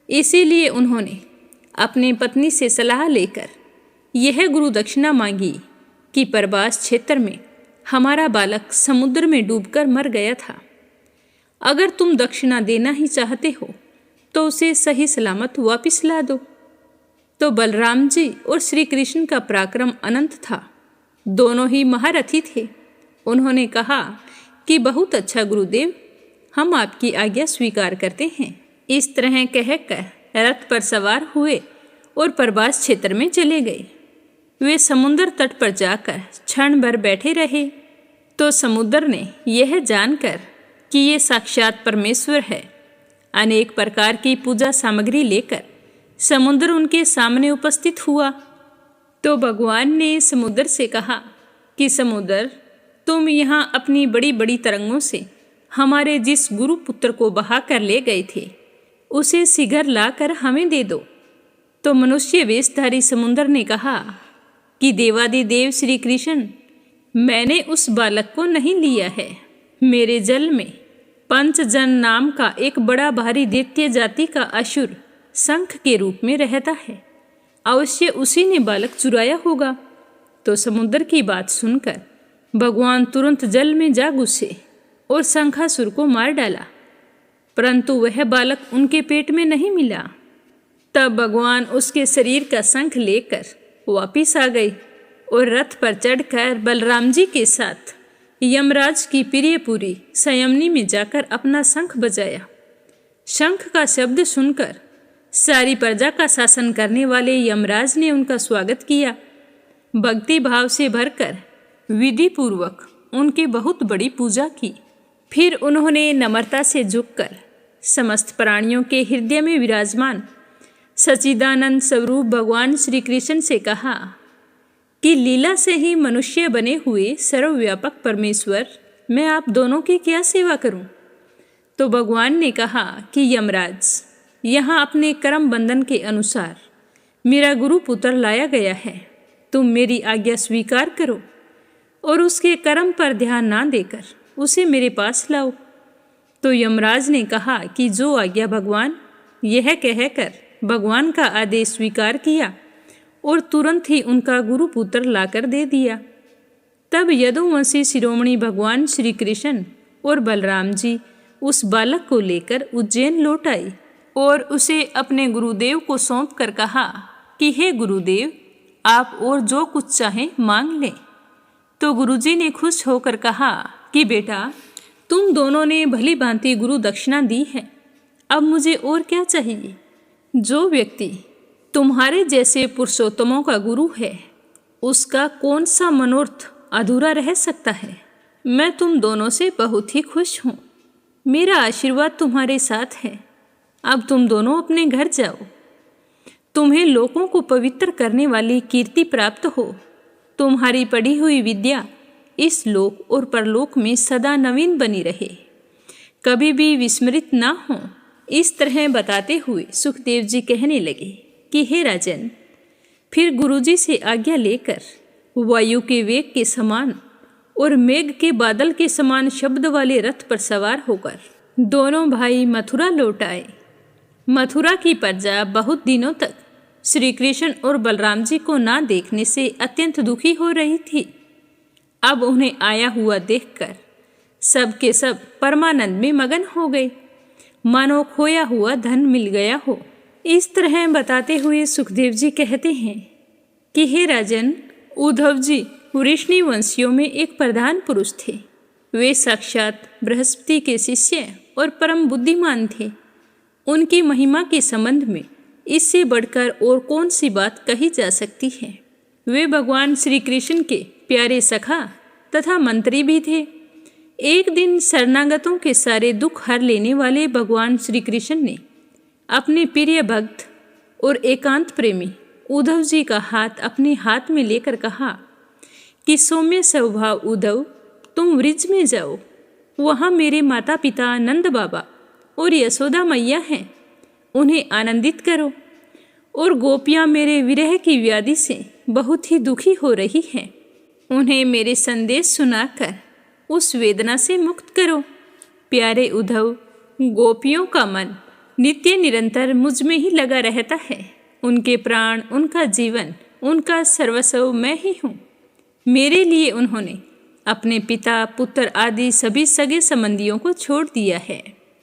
इसीलिए उन्होंने अपनी पत्नी से सलाह लेकर यह गुरु दक्षिणा मांगी कि प्रवास क्षेत्र में हमारा बालक समुद्र में डूबकर मर गया था। अगर तुम दक्षिणा देना ही चाहते हो तो उसे सही सलामत वापस ला दो। तो बलराम जी और श्री कृष्ण का पराक्रम अनंत था, दोनों ही महारथी थे। उन्होंने कहा कि बहुत अच्छा गुरुदेव, हम आपकी आज्ञा स्वीकार करते हैं। इस तरह कहकर रथ पर सवार हुए और प्रवास क्षेत्र में चले गए। वे समुद्र तट पर जाकर क्षण भर बैठे रहे तो समुद्र ने यह जानकर कि ये साक्षात परमेश्वर है, अनेक प्रकार की पूजा सामग्री लेकर समुद्र उनके सामने उपस्थित हुआ। तो भगवान ने समुद्र से कहा कि समुद्र, तुम यहाँ अपनी बड़ी बड़ी तरंगों से हमारे जिस गुरु पुत्र को बहा कर ले गए थे उसे शीघ्र लाकर हमें दे दो। तो मनुष्य वेशधारी समुद्र ने कहा कि देवादिदेव श्री कृष्ण, मैंने उस बालक को नहीं लिया है। मेरे जल में पंचजन नाम का एक बड़ा भारी दैत्य जाति का असुर शंख के रूप में रहता है, अवश्य उसी ने बालक चुराया होगा। तो समुद्र की बात सुनकर भगवान तुरंत जल में जा घुसे और शंखासुर को मार डाला, परंतु वह बालक उनके पेट में नहीं मिला। तब भगवान उसके शरीर का शंख लेकर वापिस आ गए और रथ पर चढ़कर बलराम जी के साथ यमराज की प्रियपुरी संयमनी में जाकर अपना शंख बजाया। शंख का शब्द सुनकर सारी प्रजा का शासन करने वाले यमराज ने उनका स्वागत किया। भक्ति भाव से भरकर विधि पूर्वक उनकी बहुत बड़ी पूजा की। फिर उन्होंने नम्रता से झुककर समस्त प्राणियों के हृदय में विराजमान सच्चिदानंद स्वरूप भगवान श्री कृष्ण से कहा कि लीला से ही मनुष्य बने हुए सर्वव्यापक परमेश्वर, मैं आप दोनों की क्या सेवा करूं? तो भगवान ने कहा कि यमराज, यहाँ अपने कर्म बंधन के अनुसार मेरा गुरु पुत्र लाया गया है, तुम मेरी आज्ञा स्वीकार करो और उसके कर्म पर ध्यान ना देकर उसे मेरे पास लाओ। तो यमराज ने कहा कि जो आज्ञा भगवान। यह कहकर भगवान का आदेश स्वीकार किया और तुरंत ही उनका गुरु पुत्र लाकर दे दिया। तब यदुवंशी शिरोमणि भगवान श्री कृष्ण और बलराम जी उस बालक को लेकर उज्जैन लौट आए और उसे अपने गुरुदेव को सौंप कर कहा कि हे गुरुदेव, आप और जो कुछ चाहें मांग लें। तो गुरुजी ने खुश होकर कहा कि बेटा, तुम दोनों ने भली भांति गुरु दक्षिणा दी है, अब मुझे और क्या चाहिए। जो व्यक्ति तुम्हारे जैसे पुरुषोत्तमों का गुरु है, उसका कौन सा मनोरथ अधूरा रह सकता है। मैं तुम दोनों से बहुत ही खुश हूँ। मेरा आशीर्वाद तुम्हारे साथ है। अब तुम दोनों अपने घर जाओ। तुम्हें लोगों को पवित्र करने वाली कीर्ति प्राप्त हो। तुम्हारी पढ़ी हुई विद्या इस लोक और परलोक में सदा नवीन बनी रहे, कभी भी विस्मृत ना हो। इस तरह बताते हुए सुखदेव जी कहने लगे कि हे राजन, फिर गुरुजी से आज्ञा लेकर वायु के वेग के समान और मेघ के बादल के समान शब्द वाले रथ पर सवार होकर दोनों भाई मथुरा लौट आए। मथुरा की प्रजा बहुत दिनों तक श्री कृष्ण और बलराम जी को ना देखने से अत्यंत दुखी हो रही थी। अब उन्हें आया हुआ देखकर सब के सब परमानंद में मगन हो गए, मानो खोया हुआ धन मिल गया हो। इस तरह बताते हुए सुखदेव जी कहते हैं कि हे राजन, उद्धव जी वृष्णि वंशियों में एक प्रधान पुरुष थे। वे साक्षात बृहस्पति के शिष्य और परम बुद्धिमान थे। उनकी महिमा के संबंध में इससे बढ़कर और कौन सी बात कही जा सकती है। वे भगवान श्री कृष्ण के प्यारे सखा तथा मंत्री भी थे। एक दिन शरणागतों के सारे दुख हर लेने वाले भगवान श्री कृष्ण ने अपने प्रिय भक्त और एकांत प्रेमी उद्धव जी का हाथ अपने हाथ में लेकर कहा कि सौम्य स्वभाव उद्धव, तुम वृज में जाओ। वहाँ मेरे माता पिता नंद बाबा और यशोदा मैया हैं, उन्हें आनंदित करो। और गोपियाँ मेरे विरह की व्याधि से बहुत ही दुखी हो रही हैं, उन्हें मेरे संदेश सुनाकर उस वेदना से मुक्त करो। प्यारे उद्धव, गोपियों का मन नित्य निरंतर मुझ में ही लगा रहता है। उनके प्राण, उनका जीवन, उनका सर्वस्व मैं ही हूँ। मेरे लिए उन्होंने अपने पिता, पुत्र आदि सभी सगे संबंधियों को छोड़ दिया है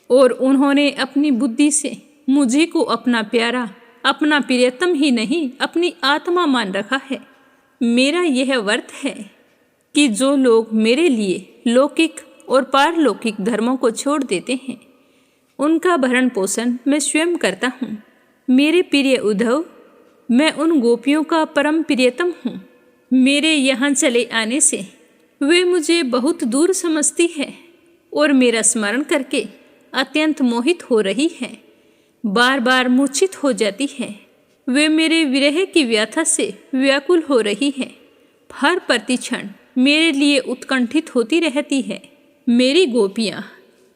और उन्होंने अपनी बुद्धि से मुझे को अपना प्यारा, अपना प्रियतम ही नहीं, अपनी आत्मा मान रखा है। मेरा यह व्रत है कि जो लोग मेरे लिए लौकिक और पारलौकिक धर्मों को छोड़ देते हैं, उनका भरण पोषण मैं स्वयं करता हूँ। मेरे प्रिय उद्धव, मैं उन गोपियों का परम प्रियतम हूँ। मेरे यहाँ चले आने से वे मुझे बहुत दूर समझती है और मेरा स्मरण करके अत्यंत मोहित हो रही है, बार बार मूर्छित हो जाती है। वे मेरे विरह की व्यथा से व्याकुल हो रही है, हर प्रतिक्षण मेरे लिए उत्कंठित होती रहती है। मेरी गोपियाँ,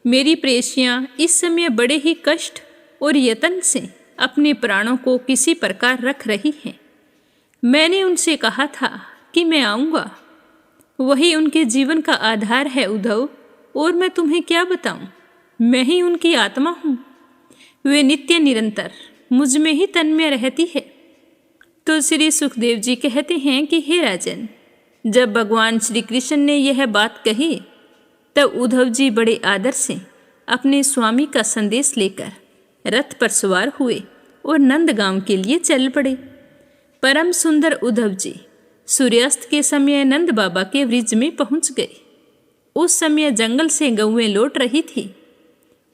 मेरी प्रेयसियाँ इस समय बड़े ही कष्ट और यत्न से अपने प्राणों को किसी प्रकार रख रही हैं। मैंने उनसे कहा था कि मैं आऊँगा, वही उनके जीवन का आधार है उद्धव, और मैं तुम्हें क्या बताऊं, मैं ही उनकी आत्मा हूँ। वे नित्य निरंतर मुझ में ही तन्मय रहती है। तो श्री सुखदेव जी कहते हैं कि हे राजन, जब भगवान श्री कृष्ण ने यह बात कही तब उद्धव जी बड़े आदर से अपने स्वामी का संदेश लेकर रथ पर सवार हुए और नंदगांव के लिए चल पड़े। परम सुंदर उद्धव जी सूर्यास्त के समय नंद बाबा के वृक्ष में पहुंच गए। उस समय जंगल से गौएं लौट रही थी।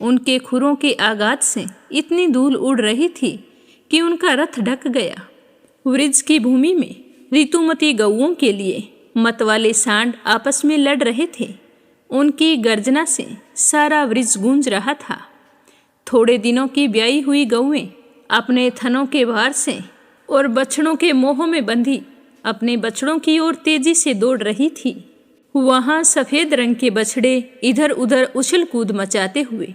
उनके खुरों के आघात से इतनी धूल उड़ रही थी कि उनका रथ ढक गया। वृक्ष की भूमि में ऋतुमती गौओं के लिए मतवाले सांड आपस में लड़ रहे थे। उनकी गर्जना से सारा वृक्ष गूंज रहा था। थोड़े दिनों की ब्याई हुई गौएं अपने थनों के भार से और बछड़ों के मोह में बंधी अपने बछड़ों की ओर तेजी से दौड़ रही थी। वहां सफेद रंग के बछड़े इधर उधर उछल कूद मचाते हुए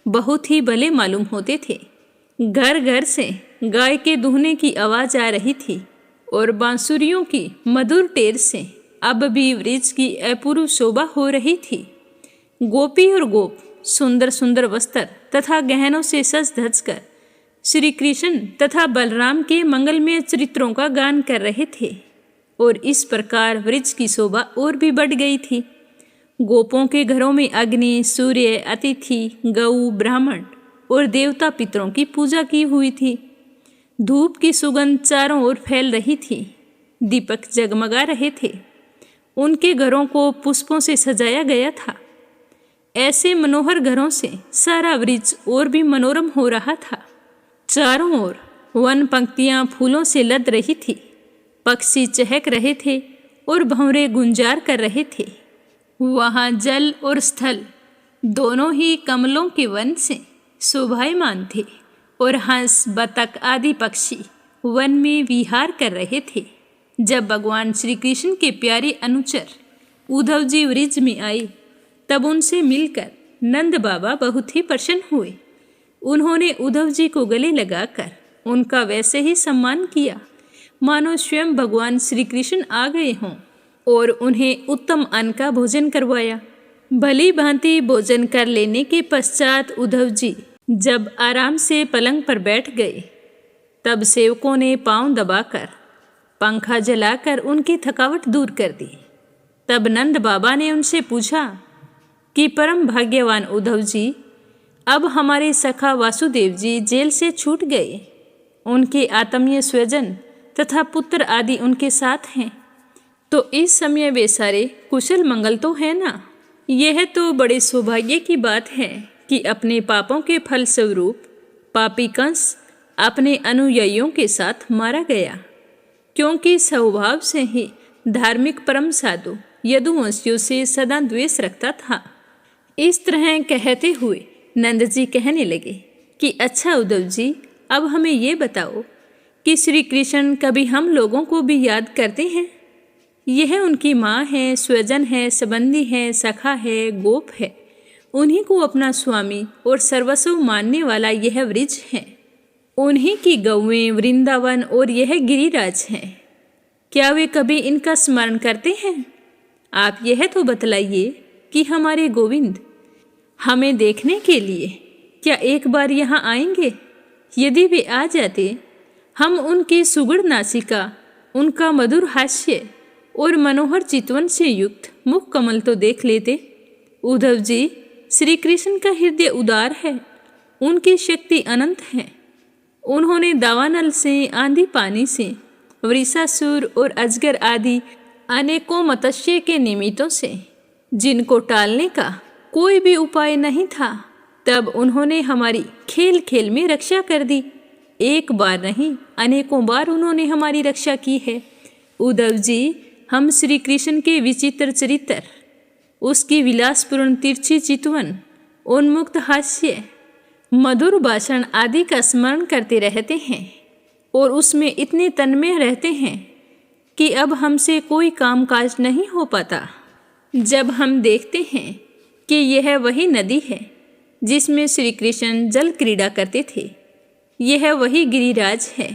बहुत ही भले मालूम होते थे। घर घर से गाय के दूहने की आवाज आ रही थी और बांसुरियों की मधुर टेर से अब भी वृक्ष की अपूर्व शोभा हो रही थी। गोपी और गोप सुंदर सुंदर वस्त्र तथा गहनों से सज धज कर श्री कृष्ण तथा बलराम के मंगलमय चरित्रों का गान कर रहे थे और इस प्रकार वृक्ष की शोभा और भी बढ़ गई थी। गोपों के घरों में अग्नि, सूर्य, अतिथि, गऊ, ब्राह्मण और देवता पितरों की पूजा की हुई थी। धूप की सुगंध चारों ओर फैल रही थी। दीपक जगमगा रहे थे। उनके घरों को पुष्पों से सजाया गया था। ऐसे मनोहर घरों से सारा वृक्ष और भी मनोरम हो रहा था। चारों ओर वन पंक्तियां फूलों से लद रही थी। पक्षी चहक रहे थे और भंवरे गुंजार कर रहे थे। वहाँ जल और स्थल दोनों ही कमलों के वन से शोभायमान थे और हंस, बतख आदि पक्षी वन में विहार कर रहे थे। जब भगवान श्री कृष्ण के प्यारे अनुचर उद्धव जी वृक्ष में आए तब उनसे मिलकर नंद बाबा बहुत ही प्रसन्न हुए। उन्होंने उद्धव जी को गले लगाकर उनका वैसे ही सम्मान किया मानो स्वयं भगवान श्री कृष्ण आ गए हों और उन्हें उत्तम अन्न का भोजन करवाया। भली भांति भोजन कर लेने के पश्चात उद्धव जी जब आराम से पलंग पर बैठ गए तब सेवकों ने पांव दबाकर पंखा जलाकर उनकी थकावट दूर कर दी। तब नंद बाबा ने उनसे पूछा कि परम भाग्यवान उद्धव जी, अब हमारे सखा वासुदेव जी जेल से छूट गए। उनके आत्मीय स्वजन तथा पुत्र आदि उनके साथ हैं, तो इस समय वे सारे कुशल मंगल तो है ना। यह तो बड़े सौभाग्य की बात है कि अपने पापों के फल स्वरूप पापी कंस अपने अनुयायियों के साथ मारा गया, क्योंकि स्वभाव से ही धार्मिक परम साधु यदुवंशियों से सदा द्वेष रखता था। इस तरह कहते हुए नंद जी कहने लगे कि अच्छा उद्धव जी, अब हमें ये बताओ कि श्री कृष्ण कभी हम लोगों को भी याद करते हैं? यह उनकी माँ है, स्वजन है, संबंधी है, सखा है, गोप है। उन्हीं को अपना स्वामी और सर्वस्व मानने वाला यह वृक्ष है। उन्हीं की गौएं, वृंदावन और यह गिरिराज हैं। क्या वे कभी इनका स्मरण करते हैं? आप यह तो बतलाइए कि हमारे गोविंद हमें देखने के लिए क्या एक बार यहाँ आएंगे? यदि वे आ जाते, हम उनकी सुगढ़ नासिका, उनका मधुर हास्य और मनोहर चितवन से युक्त मुख कमल तो देख लेते। उद्धव जी, श्री कृष्ण का हृदय उदार है, उनकी शक्ति अनंत है। उन्होंने दावानल से, आंधी पानी से, वृषासुर और अजगर आदि अनेकों मत्स्य के निमित्तों से, जिनको टालने का कोई भी उपाय नहीं था, तब उन्होंने हमारी खेल खेल में रक्षा कर दी। एक बार नहीं, अनेकों बार उन्होंने हमारी रक्षा की है। उद्धव जी, हम श्री कृष्ण के विचित्र चरित्र, उसकी विलासपूर्ण तिरछी चितवन, उन्मुक्त हास्य, मधुर भाषण आदि का स्मरण करते रहते हैं और उसमें इतने तन्मय रहते हैं कि अब हमसे कोई कामकाज नहीं हो पाता। जब हम देखते हैं कि यह वही नदी है जिसमें श्री कृष्ण जल क्रीड़ा करते थे, यह वही गिरिराज है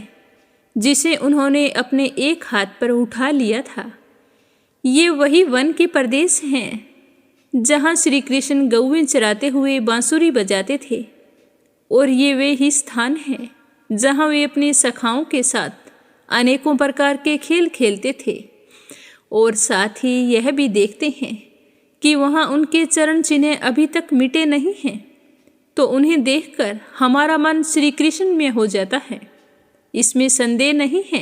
जिसे उन्होंने अपने एक हाथ पर उठा लिया था, ये वही वन के प्रदेश हैं जहाँ श्री कृष्ण गौएं चराते हुए बांसुरी बजाते थे, और ये वे ही स्थान हैं जहाँ वे अपने सखाओं के साथ अनेकों प्रकार के खेल खेलते थे। और साथ ही यह भी देखते हैं कि वहाँ उनके चरण चिन्ह अभी तक मिटे नहीं हैं, तो उन्हें देखकर हमारा मन श्री कृष्ण में हो जाता है। इसमें संदेह नहीं है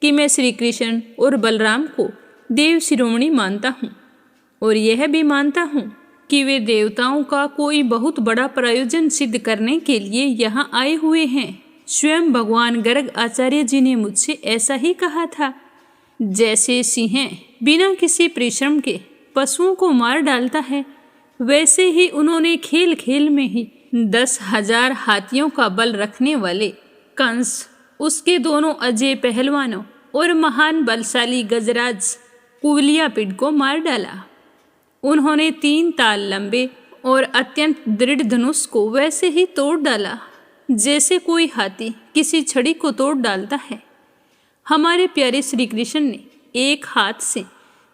कि मैं श्री कृष्ण और बलराम को देव शिरोमणि मानता हूँ, और यह भी मानता हूँ कि वे देवताओं का कोई बहुत बड़ा प्रयोजन सिद्ध करने के लिए यहाँ आए हुए हैं। स्वयं भगवान गर्ग आचार्य जी ने मुझसे ऐसा ही कहा था। जैसे सिंह बिना किसी परिश्रम के पशुओं को मार डालता है, वैसे ही उन्होंने खेल खेल में ही 10,000 हाथियों का बल रखने वाले कंस, उसके दोनों अजय पहलवानों और महान बलशाली गजराज कुवलियापिड़ को मार डाला। उन्होंने 3 ताल लंबे और अत्यंत दृढ़ धनुष को वैसे ही तोड़ डाला जैसे कोई हाथी किसी छड़ी को तोड़ डालता है। हमारे प्यारे श्री कृष्ण ने एक हाथ से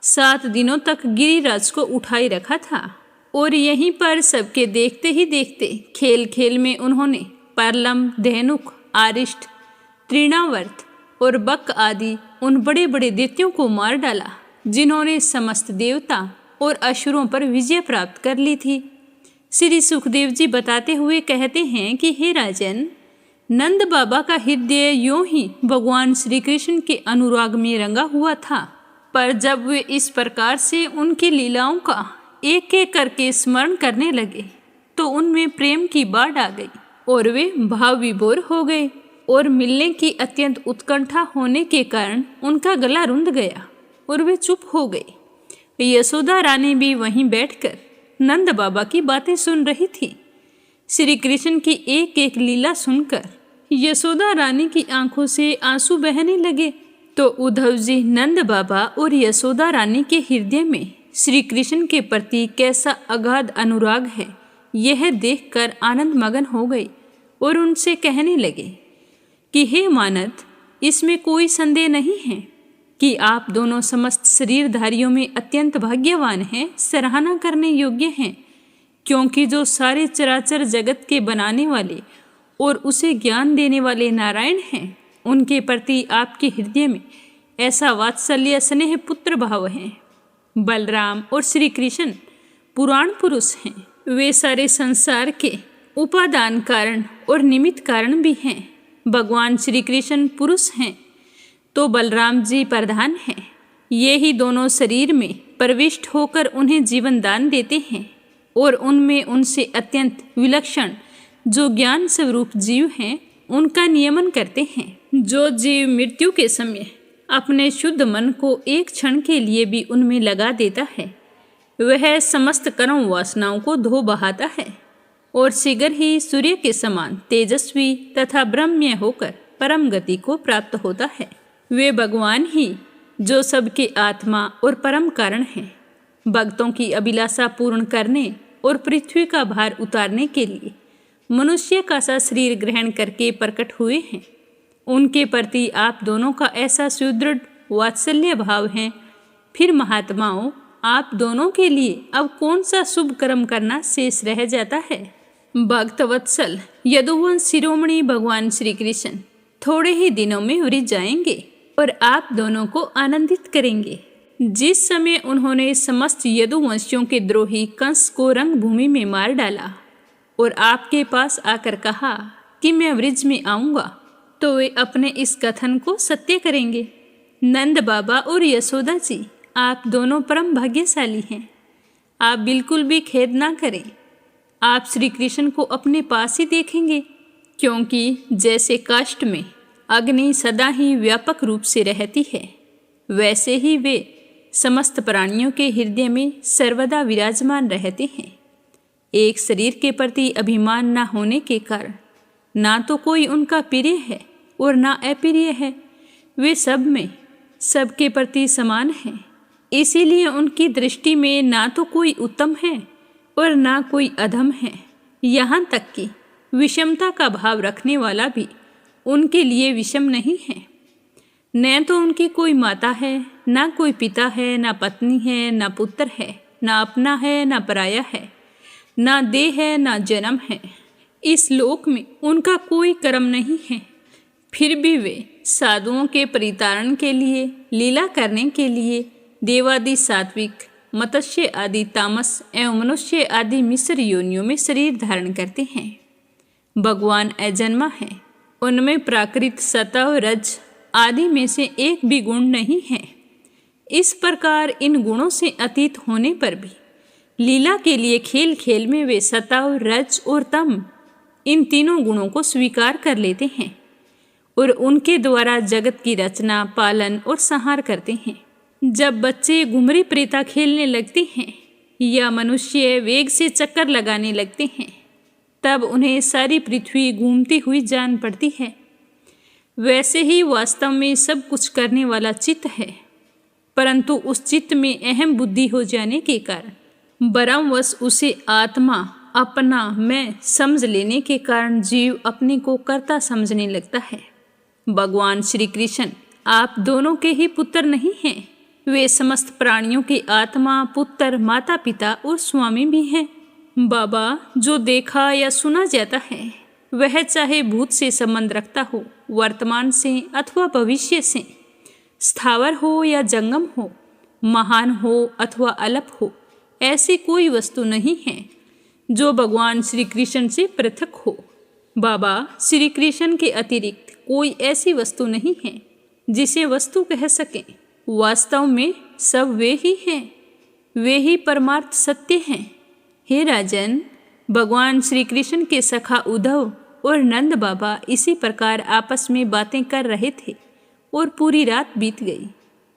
7 दिनों तक गिरिराज को उठाए रखा था, और यहीं पर सबके देखते ही देखते खेल खेल में उन्होंने परलम, धेनुक, आरिष्ट, तृणावर्त और बक आदि उन बड़े बड़े दैत्यों को मार डाला जिन्होंने समस्त देवता और असुरों पर विजय प्राप्त कर ली थी। श्री सुखदेव जी बताते हुए कहते हैं कि हे राजन, नंद बाबा का हृदय यूं ही भगवान श्री कृष्ण के अनुराग में रंगा हुआ था, पर जब वे इस प्रकार से उनकी लीलाओं का एक एक करके स्मरण करने लगे तो उनमें प्रेम की बाढ़ आ गई और वे भाव विभोर हो गए, और मिलने की अत्यंत उत्कंठा होने के कारण उनका गला रुंध गया और वे चुप हो गए। यशोदा रानी भी वहीं बैठकर नंद बाबा की बातें सुन रही थी। श्री कृष्ण की एक एक लीला सुनकर यशोदा रानी की आंखों से आंसू बहने लगे, तो उद्धव जी नंद बाबा और यशोदा रानी के हृदय में श्री कृष्ण के प्रति कैसा अगाध अनुराग है, यह देखकर आनंद मगन हो गए और उनसे कहने लगे कि हे मानद, इसमें कोई संदेह नहीं है कि आप दोनों समस्त शरीरधारियों में अत्यंत भाग्यवान हैं, सराहना करने योग्य हैं, क्योंकि जो सारे चराचर जगत के बनाने वाले और उसे ज्ञान देने वाले नारायण हैं, उनके प्रति आपके हृदय में ऐसा वात्सल्य स्नेह पुत्र भाव है। बलराम और श्री कृष्ण पुराण पुरुष हैं, वे सारे संसार के उपादान कारण और निमित्त कारण भी हैं। भगवान श्री कृष्ण पुरुष हैं तो बलराम जी प्रधान हैं। ये ही दोनों शरीर में प्रविष्ट होकर उन्हें जीवन दान देते हैं, और उनमें उनसे अत्यंत विलक्षण जो ज्ञान स्वरूप जीव हैं उनका नियमन करते हैं। जो जीव मृत्यु के समय अपने शुद्ध मन को एक क्षण के लिए भी उनमें लगा देता है, वह समस्त कर्म वासनाओं को धो बहाता है और शीघ्र ही सूर्य के समान तेजस्वी तथा ब्रह्म्य होकर परम गति को प्राप्त होता है। वे भगवान ही जो सबके आत्मा और परम कारण हैं, भक्तों की अभिलाषा पूर्ण करने और पृथ्वी का भार उतारने के लिए मनुष्य का सा शरीर ग्रहण करके प्रकट हुए हैं। उनके प्रति आप दोनों का ऐसा सुदृढ़ वात्सल्य भाव हैं। फिर महात्माओं, आप दोनों के लिए अब कौन सा शुभ कर्म करना शेष रह जाता है? भक्तवत्सल यदुवंश शिरोमणि भगवान श्री कृष्ण थोड़े ही दिनों में वृद्ध जाएंगे और आप दोनों को आनंदित करेंगे। जिस समय उन्होंने समस्त यदुवंशियों के द्रोही कंस को रंगभूमि में मार डाला और आपके पास आकर कहा कि मैं वृज में आऊँगा, तो वे अपने इस कथन को सत्य करेंगे। नंद बाबा और यशोदा जी, आप दोनों परम भाग्यशाली हैं। आप बिल्कुल भी खेद ना करें। आप श्री कृष्ण को अपने पास ही देखेंगे, क्योंकि जैसे काष्ठ में अग्नि सदा ही व्यापक रूप से रहती है, वैसे ही वे समस्त प्राणियों के हृदय में सर्वदा विराजमान रहते हैं। एक शरीर के प्रति अभिमान न होने के कारण ना तो कोई उनका प्रिय है और ना अप्रिय है। वे सब में सबके प्रति समान हैं। इसीलिए उनकी दृष्टि में ना तो कोई उत्तम है और ना कोई अधम है। यहाँ तक कि विषमता का भाव रखने वाला भी उनके लिए विषम नहीं है। न तो उनकी कोई माता है, ना कोई पिता है, ना पत्नी है, ना पुत्र है, ना अपना है, ना पराया है, ना देह है, ना जन्म है। इस लोक में उनका कोई कर्म नहीं है। फिर भी वे साधुओं के परितारण के लिए, लीला करने के लिए देवादि सात्विक, मत्स्य आदि तामस एवं मनुष्य आदि मिश्र योनियों में शरीर धारण करते हैं। भगवान अजन्मा है। उनमें प्राकृत, सतव, रज आदि में से एक भी गुण नहीं है। इस प्रकार इन गुणों से अतीत होने पर भी लीला के लिए खेल खेल में वे सतव, रज और तम इन तीनों गुणों को स्वीकार कर लेते हैं और उनके द्वारा जगत की रचना, पालन और संहार करते हैं। जब बच्चे घुमरी प्रेता खेलने लगते हैं या मनुष्य वेग से चक्कर लगाने लगते हैं, तब उन्हें सारी पृथ्वी घूमती हुई जान पड़ती है। वैसे ही वास्तव में सब कुछ करने वाला चित्त है, परंतु उस चित्त में अहम बुद्धि हो जाने के कारण भ्रमवश उसे आत्मा, अपना, मैं समझ लेने के कारण जीव अपने को कर्ता समझने लगता है। भगवान श्री कृष्ण आप दोनों के ही पुत्र नहीं हैं। वे समस्त प्राणियों के आत्मा, पुत्र, माता पिता और स्वामी भी हैं। बाबा, जो देखा या सुना जाता है वह चाहे भूत से संबंध रखता हो, वर्तमान से अथवा भविष्य से, स्थावर हो या जंगम हो, महान हो अथवा अल्प हो, ऐसी कोई वस्तु नहीं है जो भगवान श्री कृष्ण से पृथक हो। बाबा, श्री कृष्ण के अतिरिक्त कोई ऐसी वस्तु नहीं है जिसे वस्तु कह सकें। वास्तव में सब वे ही हैं, वे ही परमार्थ सत्य हैं। हे राजन, भगवान श्री कृष्ण के सखा उद्धव और नंद बाबा इसी प्रकार आपस में बातें कर रहे थे और पूरी रात बीत गई।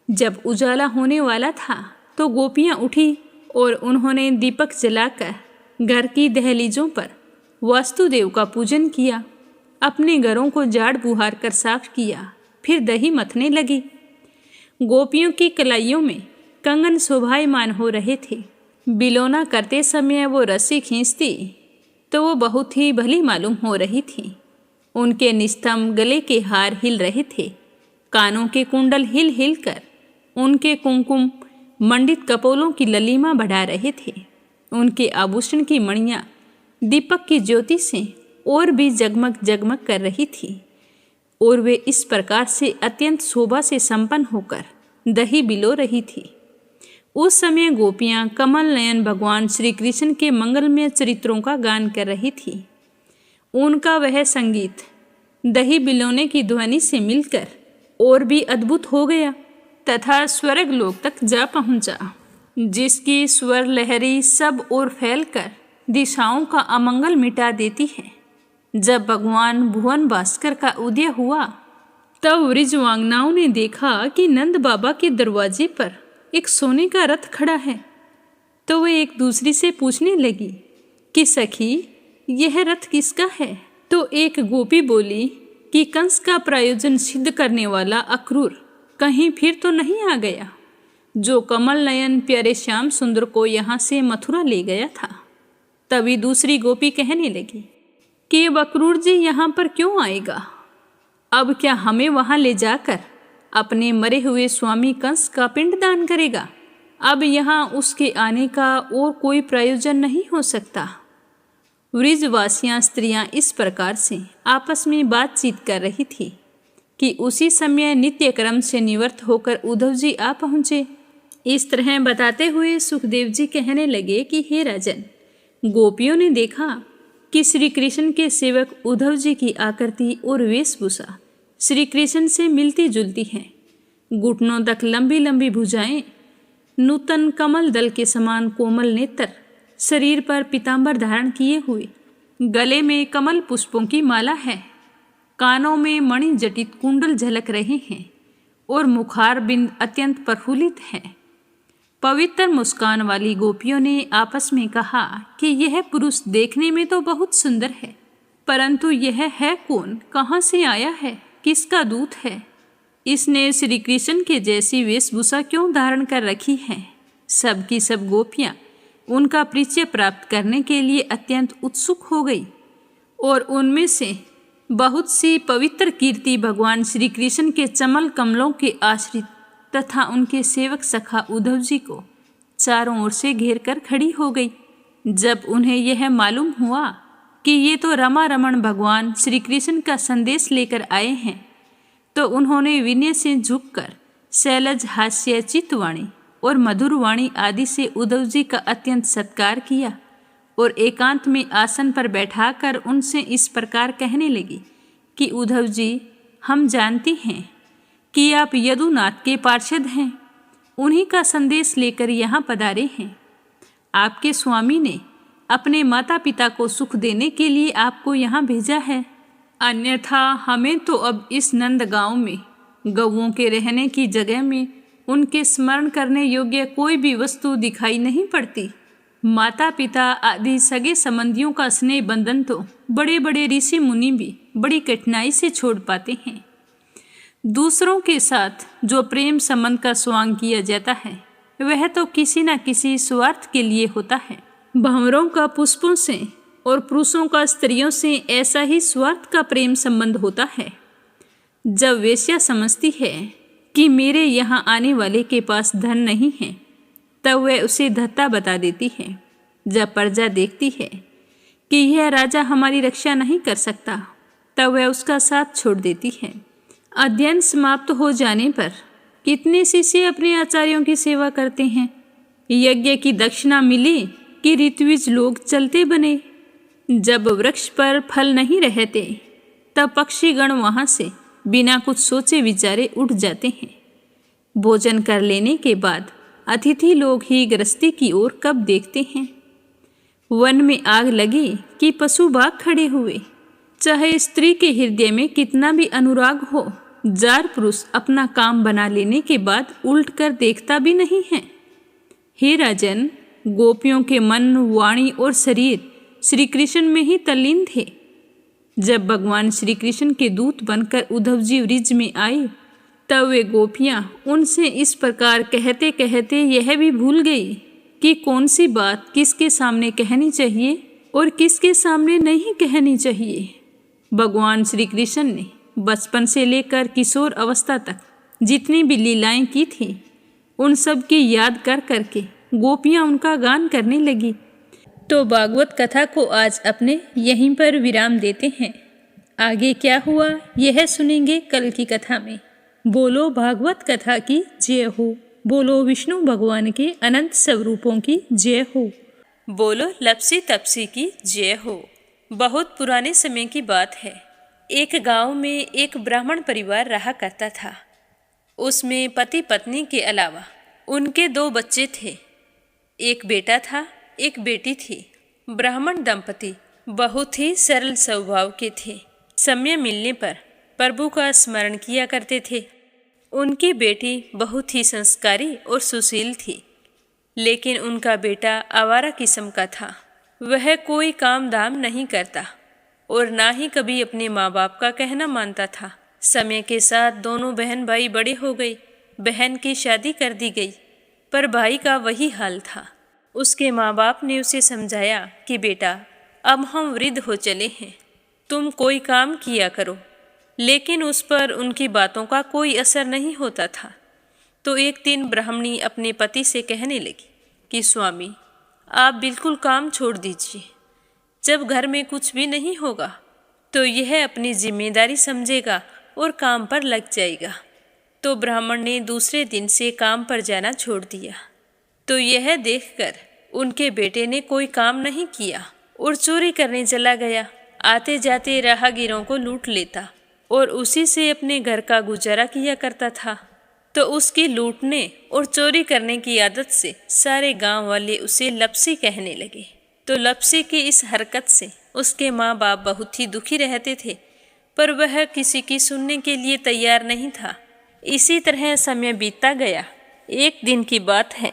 जब उजाला होने वाला था तो गोपियां उठी और उन्होंने दीपक जलाकर घर की दहलीजों पर वास्तुदेव का पूजन किया, अपने घरों को झाड़ बुहार कर साफ किया, फिर दही मथने लगी। गोपियों की कलाइयों में कंगन शोभायमान हो रहे थे। बिलोना करते समय वो रस्सी खींचती तो वो बहुत ही भली मालूम हो रही थी। उनके निस्तंभ गले के हार हिल रहे थे, कानों के कुंडल हिल हिल कर उनके कुमकुम मंडित कपोलों की ललीमा बढ़ा रहे थे। उनके आभूषण की मणियाँ दीपक की ज्योति से और भी जगमग जगमग कर रही थी और वे इस प्रकार से अत्यंत शोभा से संपन्न होकर दही बिलो रही थी। उस समय गोपियाँ कमल नयन भगवान श्री कृष्ण के मंगलमय चरित्रों का गान कर रही थी। उनका वह संगीत दही बिलोने की ध्वनि से मिलकर और भी अद्भुत हो गया तथा स्वर्ग लोक तक जा पहुंचा, जिसकी स्वर लहरी सब ओर फैलकर दिशाओं का अमंगल मिटा देती है। जब भगवान भुवन भास्कर का उदय हुआ तब वृजवांगनाओं ने देखा कि नंद बाबा के दरवाजे पर एक सोने का रथ खड़ा है, तो वे एक दूसरी से पूछने लगी कि सखी, यह रथ किसका है? तो एक गोपी बोली कि कंस का प्रयोजन सिद्ध करने वाला अक्रूर कहीं फिर तो नहीं आ गया, जो कमल नयन प्यारे श्याम सुंदर को यहाँ से मथुरा ले गया था। तभी दूसरी गोपी कहने लगी कि अब अक्रूर जी यहाँ पर क्यों आएगा? अब क्या हमें वहाँ ले जाकर अपने मरे हुए स्वामी कंस का पिंडदान करेगा। अब यहाँ उसके आने का और कोई प्रयोजन नहीं हो सकता। वृजवासियां स्त्रियां इस प्रकार से आपस में बातचीत कर रही थी कि उसी समय नित्य क्रम से निवृत्त होकर उद्धव जी आ पहुँचे। इस तरह बताते हुए सुखदेव जी कहने लगे कि हे राजन, गोपियों ने देखा कि श्री कृष्ण के सेवक उद्धव जी की आकृति और वेशभूषा श्री कृष्ण से मिलती जुलती है। घुटनों तक लंबी लंबी भुजाएं, नूतन कमल दल के समान कोमल नेत्र, शरीर पर पीतांबर धारण किए हुए, गले में कमल पुष्पों की माला है, कानों में मणि जटित कुंडल झलक रहे हैं और मुखार बिंद अत्यंत प्रफुल्लित है। पवित्र मुस्कान वाली गोपियों ने आपस में कहा कि यह पुरुष देखने में तो बहुत सुंदर है, परंतु यह है कौन, कहाँ से आया है, किसका दूत है? इसने श्री कृष्ण के जैसी वेशभूषा क्यों धारण कर रखी है? सब की सब गोपियाँ उनका परिचय प्राप्त करने के लिए अत्यंत उत्सुक हो गई और उनमें से बहुत सी पवित्र कीर्ति भगवान श्री कृष्ण के चमल कमलों के आश्रित तथा उनके सेवक सखा उद्धव जी को चारों ओर से घेर कर खड़ी हो गई। जब उन्हें यह मालूम हुआ कि ये तो रमा रमण भगवान श्री कृष्ण का संदेश लेकर आए हैं, तो उन्होंने विनय से झुककर शैलज हास्य चित्तवाणी और मधुर वाणी आदि से उद्धव जी का अत्यंत सत्कार किया और एकांत में आसन पर बैठाकर उनसे इस प्रकार कहने लगी कि उद्धव जी, हम जानती हैं कि आप यदुनाथ के पार्षद हैं, उन्हीं का संदेश लेकर यहाँ पधारे हैं। आपके स्वामी ने अपने माता पिता को सुख देने के लिए आपको यहाँ भेजा है, अन्यथा हमें तो अब इस नंद गांव में गौओं के रहने की जगह में उनके स्मरण करने योग्य कोई भी वस्तु दिखाई नहीं पड़ती। माता पिता आदि सगे संबंधियों का स्नेह बंधन तो बड़े बड़े ऋषि मुनि भी बड़ी कठिनाई से छोड़ पाते हैं। दूसरों के साथ जो प्रेम संबंध का स्वांग किया जाता है वह तो किसी न किसी स्वार्थ के लिए होता है। भंवरों का पुष्पों से और पुरुषों का स्त्रियों से ऐसा ही स्वार्थ का प्रेम संबंध होता है। जब वेश्या समझती है कि मेरे यहाँ आने वाले के पास धन नहीं है, तब वह उसे धत्ता बता देती है। जब प्रजा देखती है कि यह राजा हमारी रक्षा नहीं कर सकता, तब वह उसका साथ छोड़ देती है। अध्ययन समाप्त हो जाने पर कितने शिष्य अपने आचार्यों की सेवा करते हैं। यज्ञ की दक्षिणा मिली कि ऋत्विज लोग चलते बने। जब वृक्ष पर फल नहीं रहते, तब पक्षीगण वहाँ से बिना कुछ सोचे विचारे उठ जाते हैं। भोजन कर लेने के बाद अतिथि लोग ही गृहस्थी की ओर कब देखते हैं। वन में आग लगी कि पशु बाग खड़े हुए। चाहे स्त्री के हृदय में कितना भी अनुराग हो, जार पुरुष अपना काम बना लेने के बाद उल्ट कर देखता भी नहीं है। हे राजन, गोपियों के मन, वाणी और शरीर श्री कृष्ण में ही तल्लीन थे। जब भगवान श्री कृष्ण के दूत बनकर उद्धव जी वृज में आए, तब वे गोपियाँ उनसे इस प्रकार कहते कहते यह भी भूल गई कि कौन सी बात किसके सामने कहनी चाहिए और किसके सामने नहीं कहनी चाहिए। भगवान श्री कृष्ण ने बचपन से लेकर किशोर अवस्था तक जितनी भी लीलाएं की थी, उन सब की याद कर करके गोपियाँ उनका गान करने लगी। तो भागवत कथा को आज अपने यहीं पर विराम देते हैं। आगे क्या हुआ यह सुनेंगे कल की कथा में। बोलो भागवत कथा की जय हो। बोलो विष्णु भगवान के अनंत स्वरूपों की जय हो। बोलो लपसी तपसी की जय हो। बहुत पुराने समय की बात है। एक गांव में एक ब्राह्मण परिवार रहा करता था। उसमें पति पत्नी के अलावा उनके 2 बच्चे थे। एक बेटा था, एक बेटी थी। ब्राह्मण दंपति बहुत ही सरल स्वभाव के थे। समय मिलने पर प्रभु का स्मरण किया करते थे। उनकी बेटी बहुत ही संस्कारी और सुशील थी, लेकिन उनका बेटा आवारा किस्म का था। वह कोई काम धाम नहीं करता और ना ही कभी अपने माँ बाप का कहना मानता था। समय के साथ दोनों बहन भाई बड़े हो गए। बहन की शादी कर दी गई, पर भाई का वही हाल था। उसके माँ बाप ने उसे समझाया कि बेटा, अब हम वृद्ध हो चले हैं, तुम कोई काम किया करो। लेकिन उस पर उनकी बातों का कोई असर नहीं होता था। तो एक दिन ब्राह्मणी अपने पति से कहने लगी कि स्वामी, आप बिल्कुल काम छोड़ दीजिए। जब घर में कुछ भी नहीं होगा तो यह अपनी जिम्मेदारी समझेगा और काम पर लग जाएगा। तो ब्राह्मण ने दूसरे दिन से काम पर जाना छोड़ दिया। तो यह देखकर उनके बेटे ने कोई काम नहीं किया और चोरी करने चला गया। आते जाते राहगीरों को लूट लेता और उसी से अपने घर का गुजारा किया करता था। तो उसकी लूटने और चोरी करने की आदत से सारे गांव वाले उसे लपसी कहने लगे। तो लपसी की इस हरकत से उसके माँ बाप बहुत ही दुखी रहते थे, पर वह किसी की सुनने के लिए तैयार नहीं था। इसी तरह समय बीतता गया। एक दिन की बात है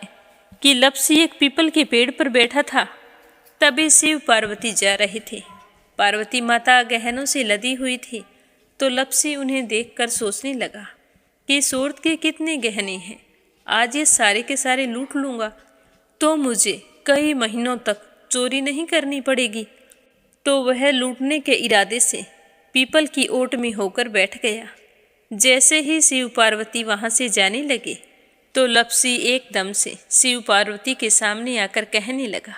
कि लपसी एक पीपल के पेड़ पर बैठा था। तभी शिव पार्वती जा रहे थे। पार्वती माता गहनों से लदी हुई थी। तो लपसी उन्हें देखकर सोचने लगा कि सूरत के कितने गहने हैं, आज ये सारे के सारे लूट लूँगा तो मुझे कई महीनों तक चोरी नहीं करनी पड़ेगी। तो वह लूटने के इरादे से पीपल की ओट में होकर बैठ गया। जैसे ही शिव पार्वती वहाँ से जाने लगे तो लपसी एकदम से शिव पार्वती के सामने आकर कहने लगा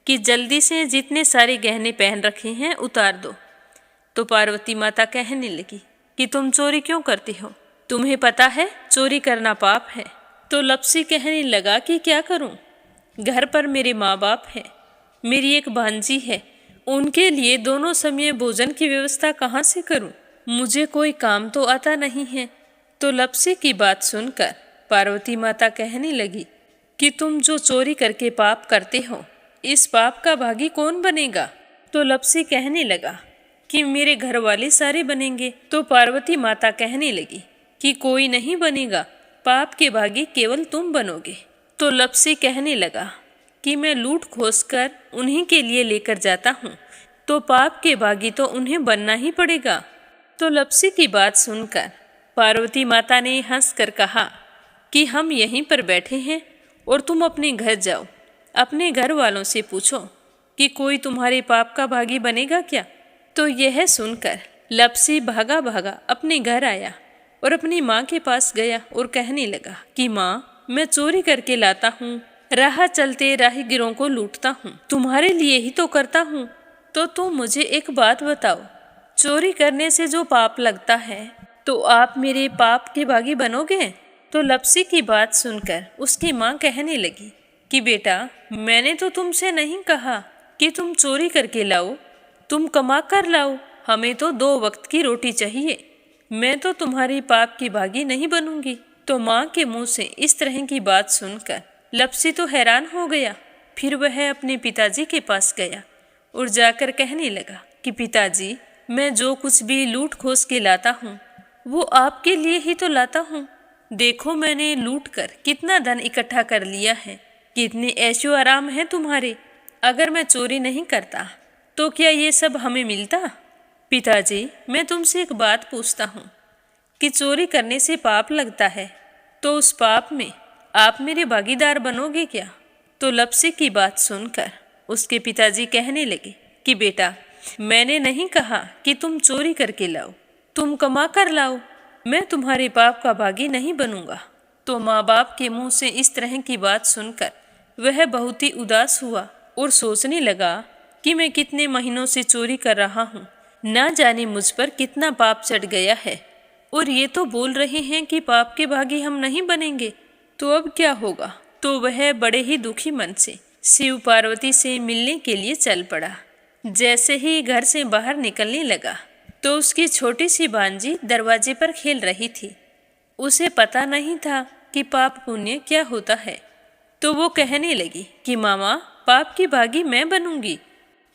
कि जल्दी से जितने सारे गहने पहन रखे हैं उतार दो। तो पार्वती माता कहने लगी कि तुम चोरी क्यों करती हो, तुम्हें पता है चोरी करना पाप है। तो लपसी कहने लगा कि क्या करूं, घर पर मेरे माँ बाप हैं, मेरी एक भांजी है, उनके लिए दोनों समय भोजन की व्यवस्था कहाँ से करूं, मुझे कोई काम तो आता नहीं है। तो लपसी की बात सुनकर पार्वती माता कहने लगी कि तुम जो चोरी करके पाप करते हो, इस पाप का भागी कौन बनेगा। तो लपसी कहने लगा कि मेरे घर वाले सारे बनेंगे। तो पार्वती माता कहने लगी कि कोई नहीं बनेगा, पाप के भागी केवल तुम बनोगे। तो लपसी कहने लगा कि मैं लूट खोस कर उन्हीं के लिए लेकर जाता हूँ, तो पाप के भागी तो उन्हें बनना ही पड़ेगा। तो लपसी की बात सुनकर पार्वती माता ने हंसकर कहा कि हम यहीं पर बैठे हैं और तुम अपने घर जाओ, अपने घर वालों से पूछो कि कोई तुम्हारे पाप का भागी बनेगा क्या। तो यह सुनकर लपसी भागा भागा अपने घर आया और अपनी माँ के पास गया और कहने लगा कि माँ, मैं चोरी करके लाता हूँ, राह चलते राहगीरों को लूटता हूँ, तुम्हारे लिए ही तो करता हूँ। तो तुम मुझे एक बात बताओ, चोरी करने से जो पाप लगता है तो आप मेरे पाप के भागी बनोगे। तो लपसी की बात सुनकर उसकी माँ कहने लगी कि बेटा, मैंने तो तुमसे नहीं कहा कि तुम चोरी करके लाओ, तुम कमा कर लाओ, हमें तो 2 वक्त की रोटी चाहिए, मैं तो तुम्हारी पाप की भागी नहीं बनूंगी। तो माँ के मुंह से इस तरह की बात सुनकर लपसी तो हैरान हो गया। फिर वह अपने पिताजी के पास गया और जाकर कहने लगा कि पिताजी, मैं जो कुछ भी लूट खोस के लाता हूँ वो आपके लिए ही तो लाता हूँ। देखो मैंने लूट कर कितना धन इकट्ठा कर लिया है, कितने ऐशो आराम हैं तुम्हारे। अगर मैं चोरी नहीं करता तो क्या ये सब हमें मिलता। पिताजी, मैं तुमसे एक बात पूछता हूँ कि चोरी करने से पाप लगता है, तो उस पाप में आप मेरे भागीदार बनोगे क्या। तो लपसी की बात सुनकर उसके पिताजी कहने लगे कि बेटा, मैंने नहीं कहा कि तुम चोरी करके लाओ, तुम कमा कर लाओ, मैं तुम्हारे पाप का भागी नहीं बनूंगा। तो माँ बाप के मुंह से इस तरह की बात सुनकर वह बहुत ही उदास हुआ और सोचने लगा कि मैं कितने महीनों से चोरी कर रहा हूँ, ना जाने मुझ पर कितना पाप चढ़ गया है, और ये तो बोल रहे हैं कि पाप के भागी हम नहीं बनेंगे, तो अब क्या होगा। तो वह बड़े ही दुखी मन से शिव पार्वती से मिलने के लिए चल पड़ा। जैसे ही घर से बाहर निकलने लगा तो उसकी छोटी सी भांजी दरवाजे पर खेल रही थी। उसे पता नहीं था कि पाप पुण्य क्या होता है। तो वो कहने लगी कि मामा, पाप की भागी मैं बनूंगी।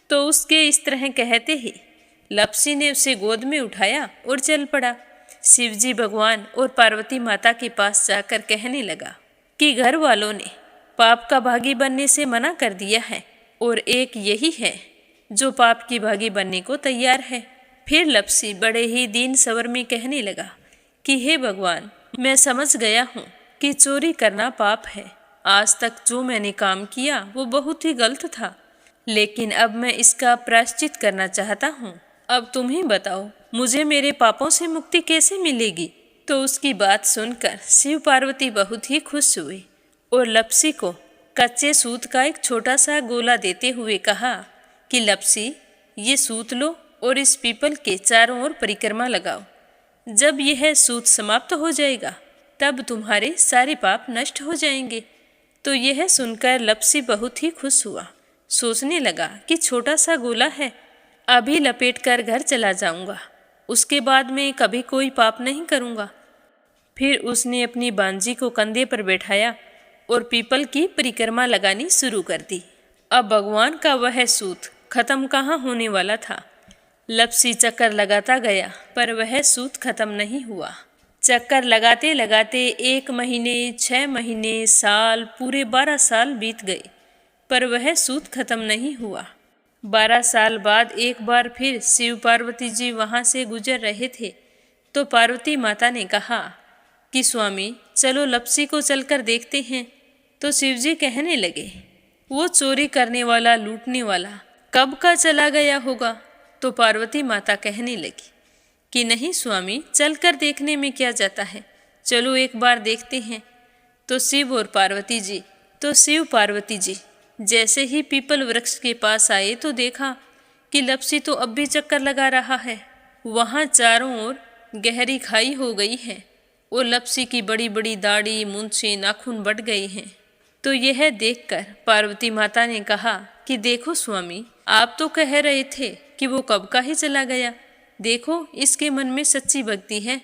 तो उसके इस तरह कहते ही लपसी ने उसे गोद में उठाया और चल पड़ा। शिवजी भगवान और पार्वती माता के पास जाकर कहने लगा कि घर वालों ने पाप का भागी बनने से मना कर दिया है और एक यही है जो पाप की भागी बनने को तैयार है। फिर लपसी बड़े ही दीन स्वर में कहने लगा कि हे भगवान, मैं समझ गया हूँ कि चोरी करना पाप है। आज तक जो मैंने काम किया वो बहुत ही गलत था, लेकिन अब मैं इसका प्रायश्चित करना चाहता हूँ। अब तुम ही बताओ मुझे मेरे पापों से मुक्ति कैसे मिलेगी? तो उसकी बात सुनकर शिव पार्वती बहुत ही खुश हुए और लप्सी को कच्चे सूत का एक छोटा सा गोला देते हुए कहा कि लप्सी, ये सूत लो और इस पीपल के चारों ओर परिक्रमा लगाओ। जब यह सूत समाप्त हो जाएगा तब तुम्हारे सारे पाप नष्ट हो जाएंगे। तो यह सुनकर लप्सी बहुत ही खुश हुआ। सोचने लगा कि छोटा सा गोला है, अभी लपेट कर घर चला जाऊंगा, उसके बाद में कभी कोई पाप नहीं करूंगा। फिर उसने अपनी बांजी को कंधे पर बैठाया और पीपल की परिक्रमा लगानी शुरू कर दी। अब भगवान का वह सूत खत्म कहाँ होने वाला था। लप्सी चक्कर लगाता गया पर वह सूत खत्म नहीं हुआ। चक्कर लगाते लगाते 1 महीने, 6 महीने, साल, पूरे 12 साल बीत गए पर वह सूत खत्म नहीं हुआ। 12 साल बाद एक बार फिर शिव पार्वती जी वहाँ से गुजर रहे थे तो पार्वती माता ने कहा कि स्वामी चलो लप्सी को चलकर देखते हैं। तो शिवजी कहने लगे, वो चोरी करने वाला, लूटने वाला कब का चला गया होगा? तो पार्वती माता कहने लगी कि नहीं स्वामी, चलकर देखने में क्या जाता है, चलो एक बार देखते हैं। तो शिव पार्वती जी जैसे ही पीपल वृक्ष के पास आए तो देखा कि लप्सी तो अब भी चक्कर लगा रहा है। वहाँ चारों ओर गहरी खाई हो गई है और लप्सी की बड़ी बड़ी दाढ़ी, मूंछें, नाखून बढ़ गए हैं। तो यह देखकर पार्वती माता ने कहा कि देखो स्वामी, आप तो कह रहे थे कि वो कब का ही चला गया, देखो इसके मन में सच्ची भक्ति है।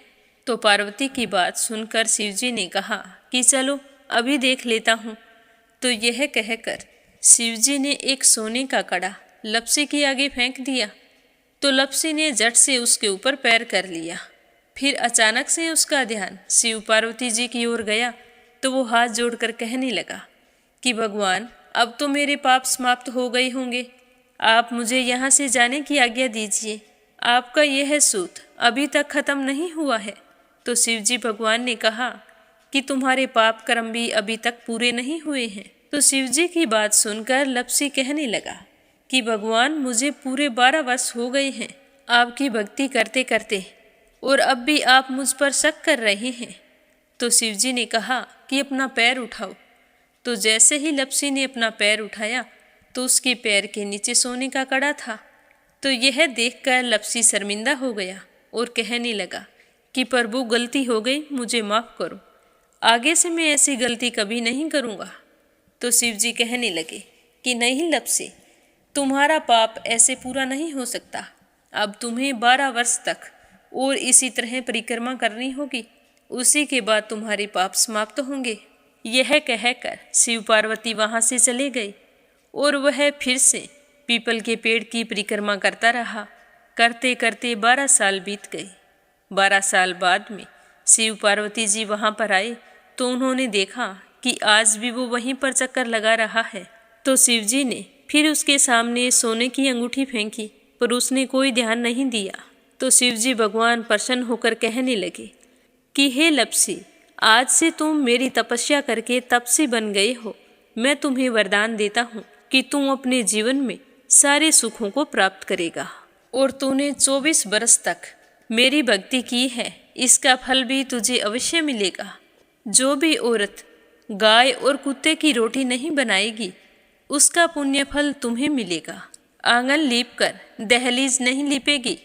तो पार्वती की बात सुनकर शिवजी ने कहा कि चलो अभी देख लेता हूँ। तो यह कहकर शिवजी ने एक सोने का कड़ा लप्सी के आगे फेंक दिया। तो लप्सी ने झट से उसके ऊपर पैर कर लिया। फिर अचानक से उसका ध्यान शिव पार्वती जी की ओर गया तो वो हाथ जोड़कर कहने लगा कि भगवान, अब तो मेरे पाप समाप्त हो गए होंगे, आप मुझे यहाँ से जाने की आज्ञा दीजिए। आपका यह सूत अभी तक खत्म नहीं हुआ है। तो शिवजी भगवान ने कहा कि तुम्हारे पाप कर्म भी अभी तक पूरे नहीं हुए हैं। तो शिवजी की बात सुनकर लप्सी कहने लगा कि भगवान, मुझे पूरे 12 वर्ष हो गए हैं आपकी भक्ति करते करते और अब भी आप मुझ पर शक कर रहे हैं। तो शिवजी ने कहा कि अपना पैर उठाओ। तो जैसे ही लप्सी ने अपना पैर उठाया तो उसके पैर के नीचे सोने का कड़ा था। तो यह देखकर लप्सी शर्मिंदा हो गया और कहने लगा कि प्रभु, गलती हो गई, मुझे माफ़ करो, आगे से मैं ऐसी गलती कभी नहीं करूँगा। तो शिवजी कहने लगे कि नहीं लप्सी, तुम्हारा पाप ऐसे पूरा नहीं हो सकता, अब तुम्हें 12 वर्ष तक और इसी तरह परिक्रमा करनी होगी, उसी के बाद तुम्हारे पाप समाप्त होंगे। यह कहकर शिव पार्वती वहाँ से चले गए और वह फिर से पीपल के पेड़ की परिक्रमा करता रहा। करते करते 12 साल बीत गए। 12 साल बाद में शिव पार्वती जी वहाँ पर आए तो उन्होंने देखा कि आज भी वो वहीं पर चक्कर लगा रहा है। तो शिवजी ने फिर उसके सामने सोने की अंगूठी फेंकी पर उसने कोई ध्यान नहीं दिया। तो शिवजी भगवान प्रसन्न होकर कहने लगे कि हे लप्सी, आज से तुम मेरी तपस्या करके तपसी बन गए हो। मैं तुम्हें वरदान देता हूँ कि तुम अपने जीवन में सारे सुखों को प्राप्त करेगा और तूने 24 बरस तक मेरी भक्ति की है, इसका फल भी तुझे अवश्य मिलेगा। जो भी औरत गाय और कुत्ते की रोटी नहीं बनाएगी उसका पुण्य फल तुम्हें मिलेगा। आंगन लीप कर दहलीज नहीं लीपेगी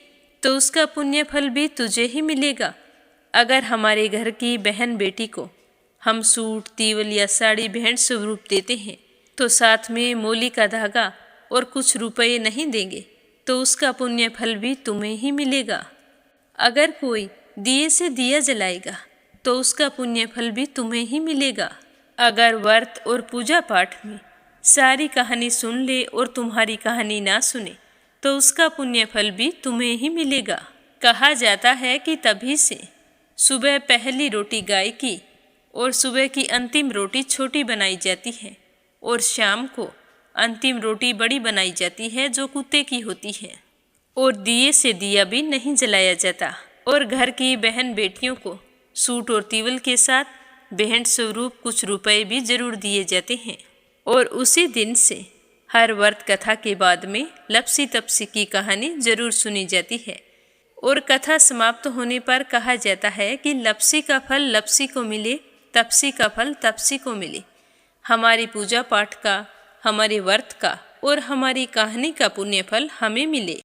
तो उसका पुण्य फल भी तुझे ही मिलेगा। अगर हमारे घर की बहन बेटी को हम सूट, तीवल या साड़ी भेंट स्वरूप देते हैं तो साथ में मोली का धागा और कुछ रुपये नहीं देंगे तो उसका पुण्य फल भी तुम्हें ही मिलेगा। अगर कोई दिए से दिया जलाएगा तो उसका पुण्य फल भी तुम्हें ही मिलेगा। अगर व्रत और पूजा पाठ में सारी कहानी सुन ले और तुम्हारी कहानी ना सुने तो उसका पुण्य फल भी तुम्हें ही मिलेगा। कहा जाता है कि तभी से सुबह पहली रोटी गाय की और सुबह की अंतिम रोटी छोटी बनाई जाती है और शाम को अंतिम रोटी बड़ी बनाई जाती है जो कुत्ते की होती है। और दिए से दिया भी नहीं जलाया जाता और घर की बहन बेटियों को सूट और तीवल के साथ भेंट स्वरूप कुछ रुपए भी जरूर दिए जाते हैं। और उसी दिन से हर व्रत कथा के बाद में लप्सी तप्सी की कहानी जरूर सुनी जाती है और कथा समाप्त होने पर कहा जाता है कि लपसी का फल लपसी को मिले, तपसी का फल तपसी को मिले। हमारी पूजा पाठ का, हमारे व्रत का और हमारी कहानी का पुण्य फल हमें मिले।